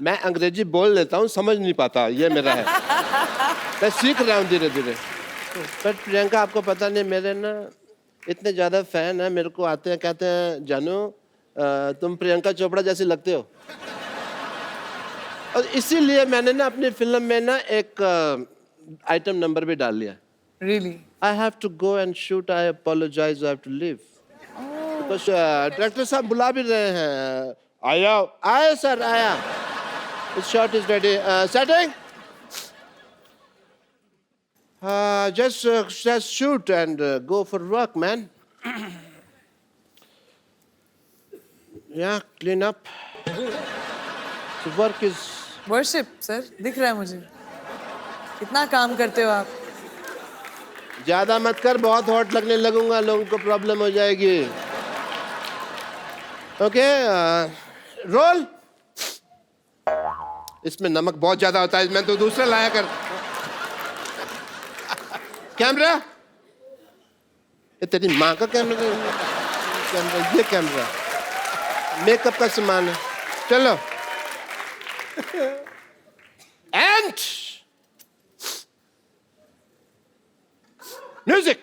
मैं अंग्रेजी बोल लेता हूँ, समझ नहीं पाता, ये मेरा है। मैं सीख रहा हूँ धीरे धीरे। बट प्रियंका आपको पता नहीं, मेरे ना इतने ज़्यादा फैन हैं, मेरे को आते हैं कहते हैं जानू तुम प्रियंका चोपड़ा जैसी लगते हो। और इसीलिए मैंने ना अपनी फिल्म में ना एक आइटम नंबर भी डाल लिया। Really? I have to go and shoot. I apologize. I have to leave. Because director साहब बुला भी रहे हैं। आया सर आया। This shot is ready. Setting. Just shoot and go for work, man. Yeah, clean up. The work is. Worship, sir. दिख रहा है मुझे। कितना काम करते हो आप? ज्यादा मत कर, बहुत हॉट लगने लगूंगा, लोगों को प्रॉब्लम हो जाएगी। Okay, roll. इसमें नमक बहुत ज्यादा होता है, मैं तो दूसरा लाया कर। कैमरा, ये तेरी माँ का कैमरा, ये कैमरा मेकअप का सामान है। चलो एंड म्यूजिक।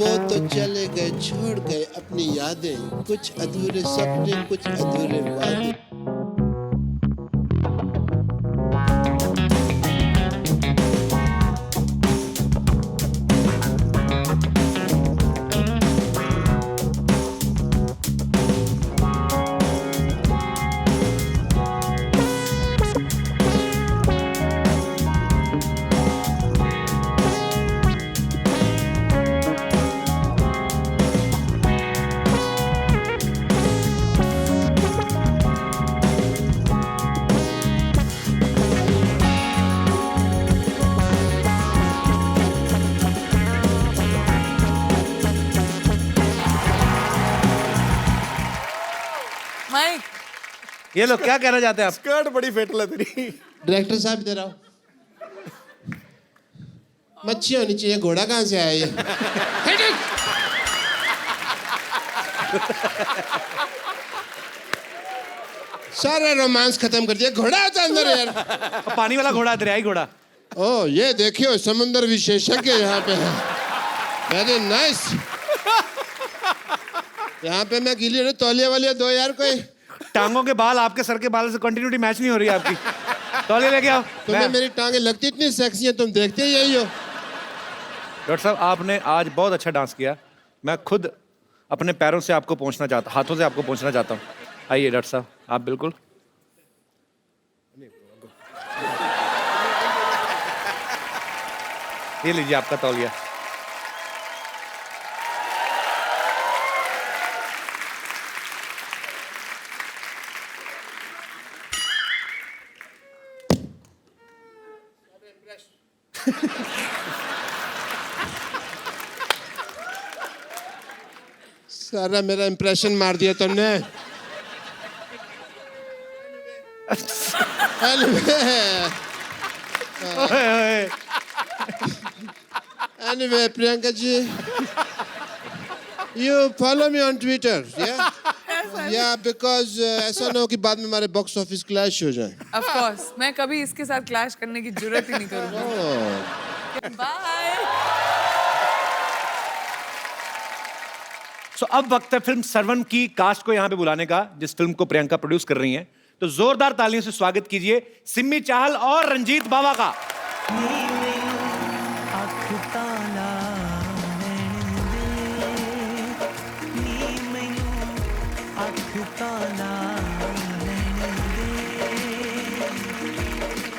वो तो चले गए छोड़ गए अपनी यादें, कुछ अधूरे सपने कुछ अधूरे वादे। माइक, ये लोग क्या कहना चाहते हैं आप? स्कर्ट बड़ी फेटल है तेरी। डायरेक्टर साहब इधर आओ। मच्छी होनी चाहिए, घोड़ा कहाँ से आया ये? सारा रोमांस खत्म कर दिया, घोड़ा होता अंदर यार। पानी वाला घोड़ा, दरियाई घोड़ा। ओ ये देखियो समुद्र विशेषज्ञ यहाँ पे है। Very nice. यहाँ पे मैं गीली हूँ, तौलिया वालिया दो यार कोई। टांगों के बाल आपके सर के बाल से कंटिन्यूटी मैच नहीं हो रही है आपकी। तौलिया लेके आओ। तुम्हें मेरी टांगे लगती इतनी सेक्सी है, तुम देखते ही यही हो। डॉक्टर साहब, आपने आज बहुत अच्छा डांस किया। मैं खुद अपने पैरों से आपको पहुंचना चाहता, हाथों से आपको पहुंचना चाहता हूँ। आइए डॉक्टर साहब, आप बिल्कुल। ये लीजिए आपका तौलिया। सारा मेरा इंप्रेशन मार दिया तुमने। Anyway, Priyanka ji, you follow me on Twitter, yeah? Yeah, because ऐसा ना हो कि बाद में हमारे बॉक्स ऑफिस क्लैश हो जाए। ऑफ कोर्स, मैं कभी इसके साथ क्लैश करने की जरूरत ही नहीं करूंगी। बाय। सो अब वक्त है फिल्म सरवन की कास्ट को यहाँ पे बुलाने का, जिस फिल्म को प्रियंका प्रोड्यूस कर रही हैं। तो जोरदार तालियों से स्वागत कीजिए सिमी चाहल और रंजीत बावा का।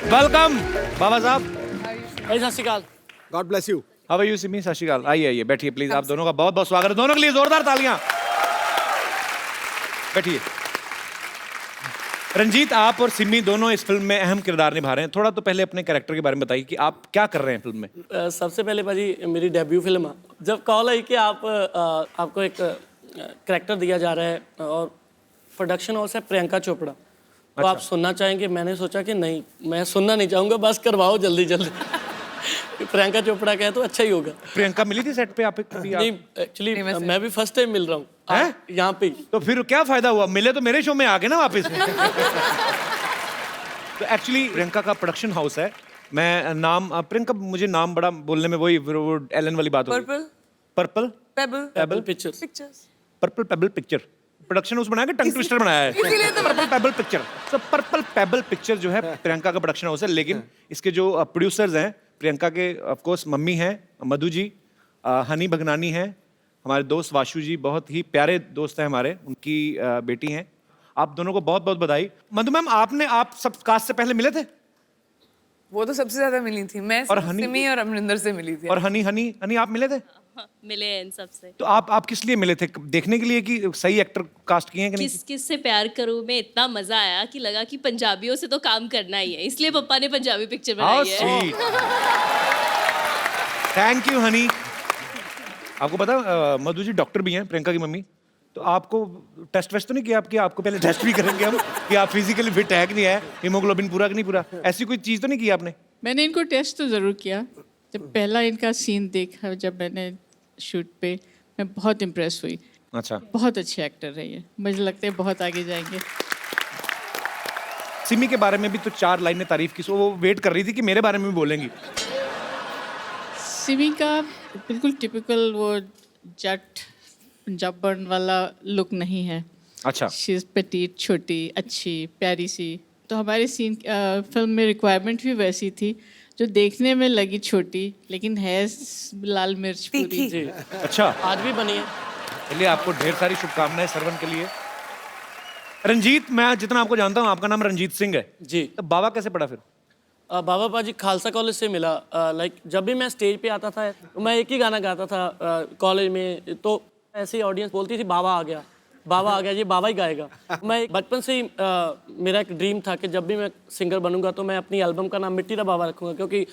वेलकम बाबा साहब। सत श्रीकाल। God bless you. How are you Simi? सत श्री अकाल। आइए आइए, बैठिए प्लीज। आप दोनों का बहुत बहुत स्वागत है। दोनों के लिए जोरदार तालियां। बैठिए। रंजीत, आप और सिमी दोनों इस फिल्म में अहम किरदार निभा रहे हैं। थोड़ा तो पहले अपने कैरेक्टर के बारे में बताइए कि आप क्या कर रहे हैं फिल्म में। सबसे पहले भाजी मेरी डेब्यू फिल्म है। जब कॉल आई कि आपको एक कैरेक्टर दिया जा रहा है और प्रोडक्शन हाउस है प्रियंका चोपड़ा, तो आप सुनना चाहेंगे, मैंने सोचा कि नहीं, मैं सुनना नहीं चाहूँगा, बस करवाओ जल्दी जल्दी। प्रियंका चोपड़ा का है तो अच्छा ही होगा। प्रियंका मिली थी सेट पे आप? नहीं, एक्चुअली मैं भी फर्स्ट टाइम मिल रहा हूँ यहाँ पे। तो फिर क्या फायदा हुआ? मिले तो मेरे शो में आ गए ना वापस। तो एक्चुअली प्रियंका का प्रोडक्शन हाउस है। मैं नाम प्रियंका, मुझे नाम बड़ा बोलने में वही वो एलन वाली बात होगी। Purple payable pictures. Purple payable picture production house बनाया कि टंग ट्विस्टर बनाया है? Purple payable picture. तो पर्पल पेबल पिक्चर जो है प्रियंका का प्रोडक्शन हाउस है, लेकिन इसके जो प्रोड्यूसर्स हैं प्रियंका के, ऑफ कोर्स मम्मी हैं मधु जी, हनी भगनानी हैं, हमारे दोस्त वाशु जी, बहुत ही प्यारे दोस्त हैं हमारे, उनकी बेटी हैं। आप दोनों को बहुत बहुत बधाई। मधु मैम, आप सब कास्ट से पहले मिले थे? वो तो सबसे ज्यादा मिली थी मैं, और हनी? सिमी और अमरिंदर से मिली थी। और हनी आप मिले थे? मिले हैं इन सबसे। तो आप किस लिए मिले थे? देखने के लिए कि सही एक्टर कास्ट किए हैं कि नहीं? किस से प्यार करूं में इतना मजा आया कि लगा कि पंजाबियों से तो काम करना ही है, इसलिए पापा ने पंजाबी पिक्चर बनाई है। Thank you Honey. आपको पता मधु जी डॉक्टर भी हैं, प्रियंका की मम्मी। तो आपको टेस्ट वेस्ट तो नहीं किया? आपको पहले टेस्ट भी करेंगे हम कि आप फिजिकली फिट है कि नहीं है, हीमोग्लोबिन पूरा कि नहीं पूरा, ऐसी कोई चीज़ तो नहीं की आपने? मैंने इनको टेस्ट तो ज़रूर किया। जब पहला इनका सीन देखा, जब मैंने शूट पे, मैं बहुत इम्प्रेस हुई। अच्छा, बहुत अच्छे एक्टर है ये, मुझे लगता है बहुत आगे जाएंगे। सिमी के बारे में भी तो 4 लाइनें तारीफ की, सो वो वेट कर रही थी कि मेरे बारे में भी बोलेंगी। सिमी का बिल्कुल टिपिकल वो जट पंजाबन वाला लुक नहीं है. अच्छा. शी इज़ पेटीट, छोटी, अच्छी, प्यारी सी. तो हमारे सीन फिल्म में रिक्वायरमेंट भी वैसी थी जो देखने में लगी छोटी लेकिन है लाल मिर्च पूरी. तीखी. जी, अच्छा. आज भी बनी है. चलिए आपको ढेर सारी शुभकामनाएं सरवन के लिए. रंजीत, मैं जितना आपको जानता हूँ आपका नाम रंजीत सिंह है. जी. तो बाबा कैसे पढ़ा फिर? बाबा पाजी खालसा कॉलेज से मिला. लाइक जब भी मैं स्टेज पे आता था तो मैं एक ही गाना गाता था कॉलेज में. तो ऐसी ऑडियंस बोलती थी बाबा आ गया, बाबा आ गया, ये बाबा ही गाएगा. मैं बचपन से ही मेरा एक ड्रीम था कि जब भी मैं सिंगर बनूंगा तो मैं अपनी एल्बम का नाम मिट्टी दा बाबा रखूंगा, क्योंकि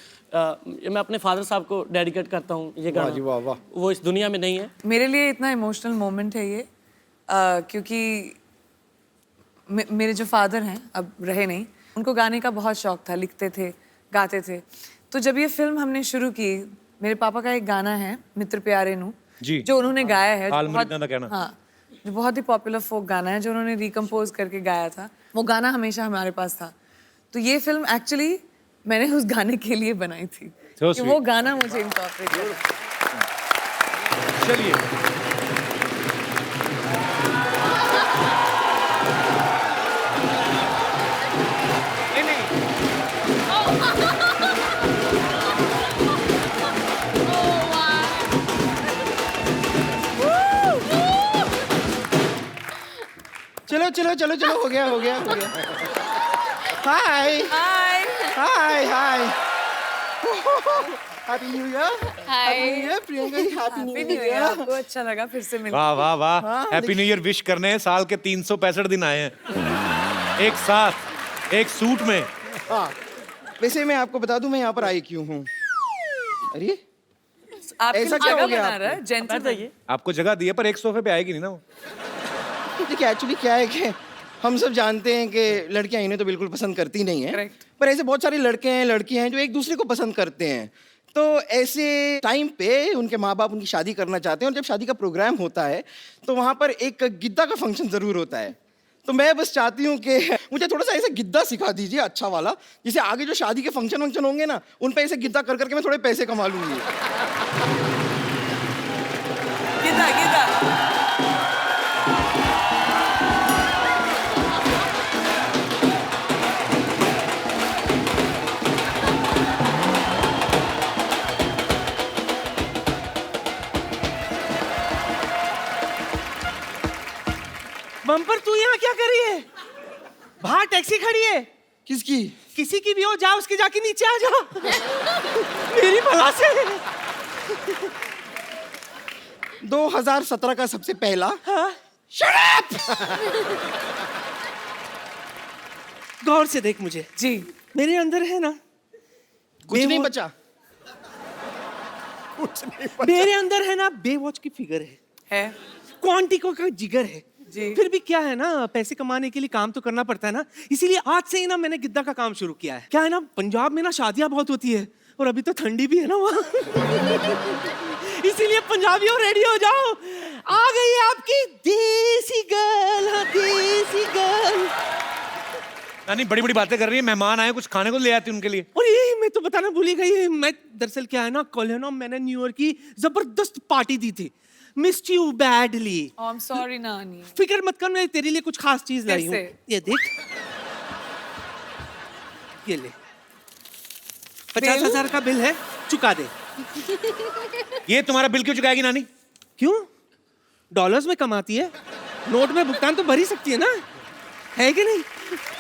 मैं अपने फादर साहब को डेडिकेट करता हूँ ये गाना. वो इस दुनिया में नहीं है. मेरे लिए इतना इमोशनल मोमेंट है ये, क्योंकि मेरे जो फादर हैं अब रहे नहीं, उनको गाने का बहुत शौक था, लिखते थे, गाते थे. तो जब ये फिल्म हमने शुरू की, मेरे पापा का एक गाना है मित्र प्यारे नू जी. जो उन्होंने गाया है, हाल जो मरीदा दा कहना. हाँ, जो बहुत ही पॉपुलर फोक गाना है जो उन्होंने रिकम्पोज करके गाया था. वो गाना हमेशा हमारे पास था. तो ये फिल्म एक्चुअली मैंने उस गाने के लिए बनाई थी So कि वो गाना मुझे इनकॉर्पोरेट करना. चलिए. चलो चलो चलो चलो, हो गया हो गया हो गया. Hi hi. Hi hi. Happy new year. Hi. Priyanka ji, happy new happy new year. आपको अच्छा लगा फिर से मिलकर? वाह वाह वाह. हैप्पी न्यू ईयर विश करने साल के 365 दिन आए हैं एक साथ एक सूट में. हाँ, वैसे मैं आपको बता दूं मैं यहाँ पर आई क्यों हूँ. अरे आपके ऐसा लिए क्या हो जगह गया बना रहा है जेंटलमैन. आपको जगह दी है पर एक सोफे पे आएगी नहीं ना वो. देखिए एक्चुअली क्या है कि हम सब जानते हैं कि लड़कियां इन्हें तो बिल्कुल पसंद करती नहीं है. Correct. पर ऐसे बहुत सारे लड़के हैं, लड़कियां हैं जो एक दूसरे को पसंद करते हैं. तो ऐसे टाइम पे उनके माँ बाप उनकी शादी करना चाहते हैं, और जब शादी का प्रोग्राम होता है तो वहाँ पर एक गिद्दा का फंक्शन ज़रूर होता है. तो मैं बस चाहती हूँ कि मुझे थोड़ा सा ऐसा गिद्दा सिखा दीजिए अच्छा वाला, जिसे आगे जो शादी के फंक्शन वंक्शन होंगे ना उन पे ऐसे गिद्दा कर करके मैं थोड़े पैसे कमा लूँगी. गिद्दा गिद्दा. बम्पर, तू यहाँ क्या कर रही है? बाहर टैक्सी खड़ी है. किसकी? किसी की भी हो, जा उसके जाके नीचे आ जा. मेरी भला से. 2017 का सबसे पहला. हाँ? Shut up! गौर से देख मुझे. जी. मेरे अंदर है ना कुछ नहीं बेवॉच- बचा. कुछ नहीं बचा. मेरे अंदर है ना बेवॉच की फिगर है, क्वांटिको का जिगर है. जी. फिर भी क्या है ना, पैसे कमाने के लिए काम तो करना पड़ता है ना. इसीलिए आज से ही ना मैंने गिद्दा का काम शुरू किया है. क्या है ना, पंजाब में ना शादियां बहुत होती है और अभी तो ठंडी भी है ना वहाँ. इसीलिए पंजाबियों रेडी हो जाओ, आ गई है आपकी देसी गर्ल. हाँ, देसी गर्ल. नानी बड़ी बड़ी बातें कर रही है. मेहमान आए, कुछ खाने को ले आती उनके लिए. और ये मैं तो बताना भूल ही गई. मैं दरअसल क्या है ना, कल है ना मैंने न्यू ईयर की जबरदस्त पार्टी दी थी. Missed you badly. Oh, I'm sorry, नानी. फिक्र मत कर, मैं तेरे लिए कुछ खास चीज लाई हूँ. कैसे? ये देख, ये ले. 50,000 का बिल है, चुका दे. ये तुम्हारा बिल क्यों चुकाएगी नानी? क्यों? डॉलर्स में कमाती है, नोट में भुगतान तो भर ही सकती है ना, है कि नहीं?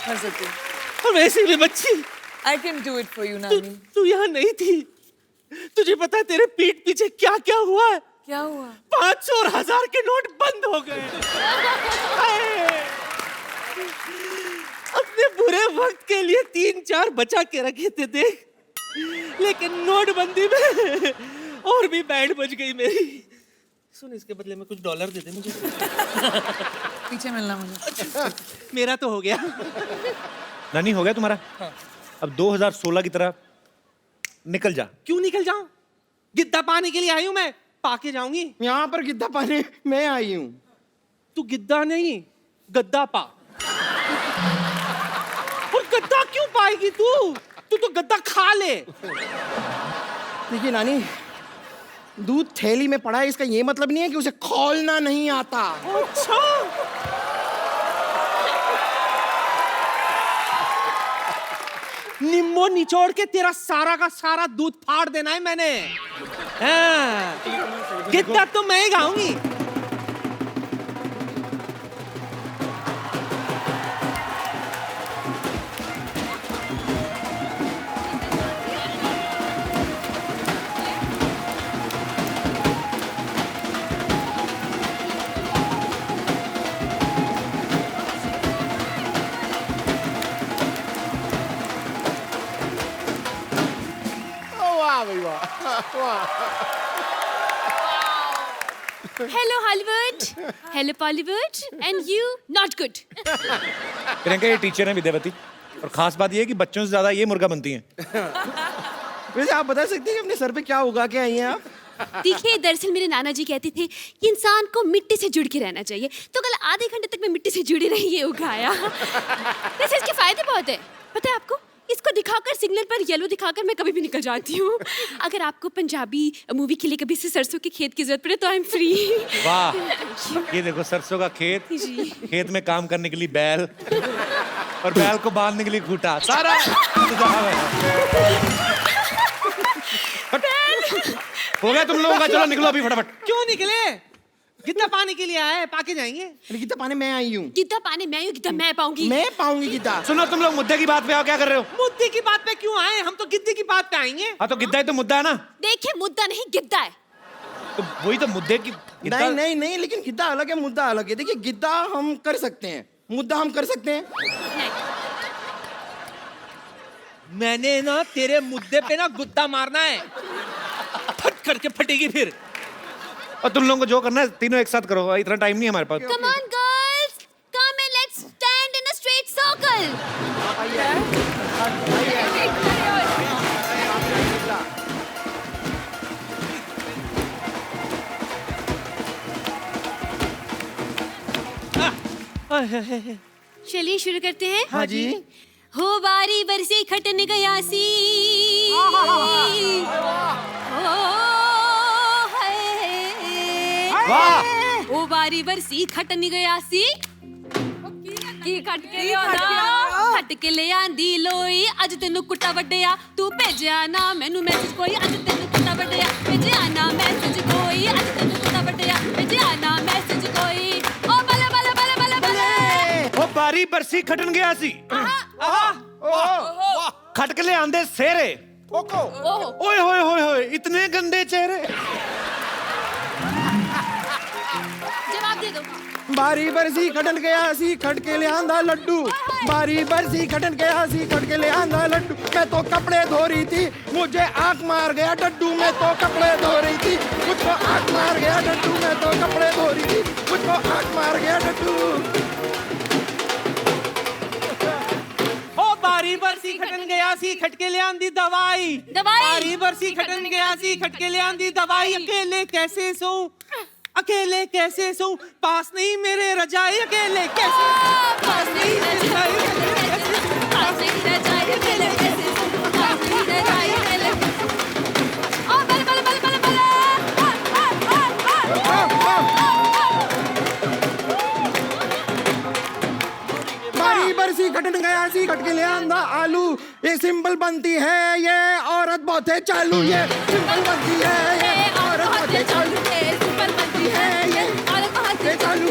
कर सकती हूँ. और वैसे भी बच्ची, I can do it for you, तू नानी. तू यहाँ नहीं थी. तुझे पता है तेरे पीठ पीछे क्या क्या हुआ है? क्या हुआ? 500 और 1000 के नोट बंद हो गए. अपने बुरे वक्त के लिए 3-4 बचा के रखे थे देख, लेकिन नोटबंदी में और भी बैंड बज गई मेरी. सुन, इसके बदले में कुछ डॉलर दे दे मुझे. पीछे मिलना मुझे. मेरा तो हो गया. नानी हो गया तुम्हारा? अब 2016 की तरह निकल जा. क्यों निकल जाऊं? गिद्दा पाने के लिए आई हूं मैं, पाके जाऊंगी. यहाँ पर गिद्दा पाने मैं आई हूँ. तू गिद्दा नहीं, गद्दा पा. और गद्दा क्यों पाएगी तू? तू तो गद्दा खा ले. देखिए नानी, दूध थैली में पड़ा है इसका ये मतलब नहीं है कि उसे खोलना नहीं आता। अच्छा। निम्बो निचोड़ के तेरा सारा का सारा दूध फाड़ देना है मैंने। हाँ। गीता तो मैं ही गाऊंगी। Hello Hollywood, hello Bollywood, and you not good. Priyanka ये टीचर है विद्यावती, और खास बात ये है कि बच्चों से ज्यादा ये मुर्गा बनती हैं। वैसे आप बता सकते हैं कि अपने सर पे क्या उगा के आई हैं आप? देखिए, दरअसल मेरे नाना जी कहते थे कि इंसान को मिट्टी से जुड़ के रहना चाहिए, तो कल आधे घंटे तक मैं मिट्टी से जुड़ी रही, ये उगाया। वैसे इसके फायदे बहुत है, पता है आपको? इसको दिखाकर, सिग्नल पर येलो दिखाकर मैं कभी भी निकल जाती हूँ। अगर आपको पंजाबी मूवी के लिए कभी से सरसों के खेत की जरूरत पड़े तो आई एम फ्री। वाह, ये देखो सरसों का खेत, खेत में काम करने के लिए बैल, और बैल को बांधने के लिए खूंटा, सारा हो गया तुम लोगों का। चलो निकलो अभी फटाफट। क्यों निकले? गिद्दा पाने के लिए आया है, पाके जाएंगे। गिद्दा पाने मैं आई हूँ। गिद्दा पाने मैं हूँ, गिद्दा मैं पाऊंगी। मैं पाऊंगी गिद्दा। सुनो तुम लोग मुद्दे की बात पे आओ, क्या कर रहे हो? मुद्दे की बात पे क्यों आए? हम तो गिद्दे की बात पे आएंगे। हाँ तो गिद्दा ही तो मुद्दा है ना। देखिए, मुद्दा नहीं गिद्दा है। तो वही तो मुद्दे की नहीं नहीं नहीं, लेकिन गिद्दा अलग है, मुद्दा अलग है। देखिए गिद्दा हम कर सकते हैं, मुद्दा हम कर सकते हैं। मैंने ना तेरे मुद्दे पे ना गुद्दा मारना है, फट करके फटेगी फिर। और तुम लोगों को जो करना है तीनों एक साथ करो, इतना टाइम नहीं है हमारे पास। Come on girls, come and let's stand in a straight circle. चलिए शुरू करते हैं। हाँ जी। हो बारी बरसी खटन गया सी, वाह। ओ बारी बरसी खटन गया सी, की खट के लिया, खट के ले आंदी लोई, अज तेनू कुट्टा वड्डिया, तू भेजिया ना मैनू मैसेज कोई, अज तेनू कुट्टा वड्डिया, भेजिया ना मैसेज कोई, अज तेनू कुट्टा वड्डिया, भेजिया ना मैसेज कोई। ओ बले बले बले बले बले, ओ बारी बरसी खटन गया सी, खट के ले आंदे सेरे, ओए होए होए होए, इतने गंदे चेहरे। जवाब दे दो। बारी बरसी खटन गया सी, खट के ले आंदा लड्डू। बारी बरसी खटन गया सी, खट के ले आंदा लड्डू। मैं तो कपड़े धो रही थी, मुझे आंख मार गया डड्डू। मैं तो कपड़े धो रही थी, मुझको आंख मार गया डड्डू। मैं तो कपड़े धो रही थी, मुझको आंख मार गया डड्डू। ओ बारी बरसी खटन गया सी, खट के ले आंदी दवाई। बारी बरसी खटन गया सी, खट के ले आंदी दवाई। अकेले कैसे सोऊं, अकेले कैसे सोऊं, पास नहीं मेरे रजाई। अकेले कैसे, पास नहीं रजाई, पास नहीं रजाई, अकेले कैसे सोऊं, पास नहीं रजाई, अकेले। ओ बले बले बले बले बले, बारी बरसी खटन गया सी, खट के ले आंदा आलू। ये सिंपल बनती है, ये औरत बहुत है चालू। ये सिंपल बनती है, ये औरत बहुत है चालू।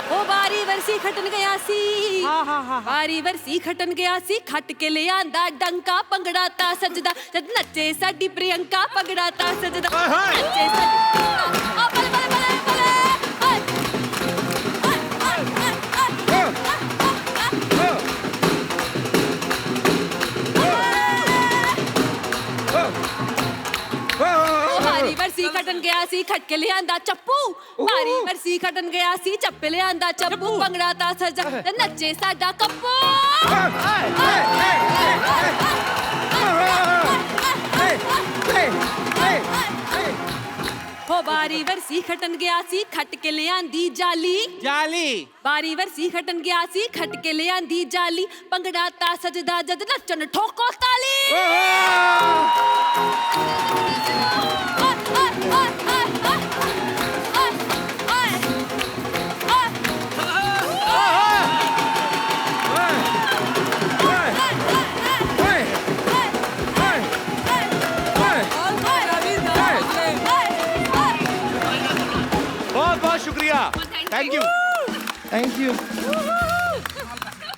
ओ बारी बरसी खटन गया सी, बारी बरसी खटन गया सी, खट के ले आंदा डंका, पंगड़ा ता सजदा, जद नचे साडी प्रियंका, पंगड़ा ता सजदा, नचे साडी। ओ बले बले बले बले, बारी बरसी खटन गया सी, खट के ले आंदा चप्पू। बारी बरसी खटन गया सी, चप्पे ले आंदा चप्पू, पंगड़ा ता सजा, नचे साडा कप्पू। ਹੋ ਬਾਰੀ ਵਰਸੀ ਖਟਣ ਗਿਆ ਸੀ ਖੱਟ ਕੇ ਲਿਆਂਦੀ ਜਾਲੀ जाली ਬਾਰੀ ਵਰਸੀ ਖਟਣ ਗਿਆ ਸੀ ਖੱਟ ਕੇ ਲਿਆਂਦੀ ਜਾਲੀ ਭੰਗੜਾ ਤਾਂ ਸਜਦਾ ਜਦ ਨੱਚਣ ਠੋਕੋ ਤਾਲੀ बहुत बहुत शुक्रिया थैंक यू थैंक यू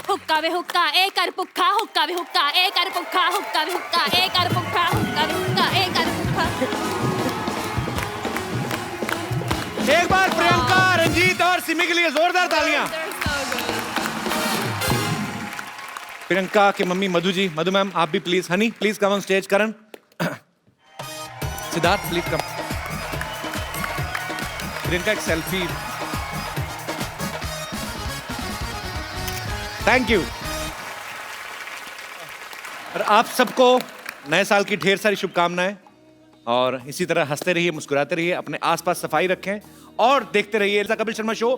ਹੁੱਕਾ ਵੇ ਹੁੱਕਾ ਇਹ ਕਰ ਭੁੱਖਾ ਹੁੱਕਾ ਵੇ ਹੁੱਕਾ ਇਹ ਕਰ ਭੁੱਖਾ ਹੁੱਕਾ ਵੇ ਹੁੱਕਾ ਇਹ ਕਰ ਭੁੱਖਾ ਹੁੱਕਾ ਵੇ ਹੁੱਕਾ ਇਹ ਕਰ ਭੁੱਖਾ एक बार प्रियंका रंजीत और सिमी के लिए जोरदार तालियां प्रियंका के मम्मी मधु जी मधु मैम आप भी please honey please come on stage Karan Siddharth please come Priyanka एक सेल्फी थैंक यू और आप सबको नए साल की ढेर सारी शुभकामनाएं और इसी तरह हंसते रहिए मुस्कुराते रहिए अपने आसपास सफाई रखें और देखते रहिए कपिल शर्मा शो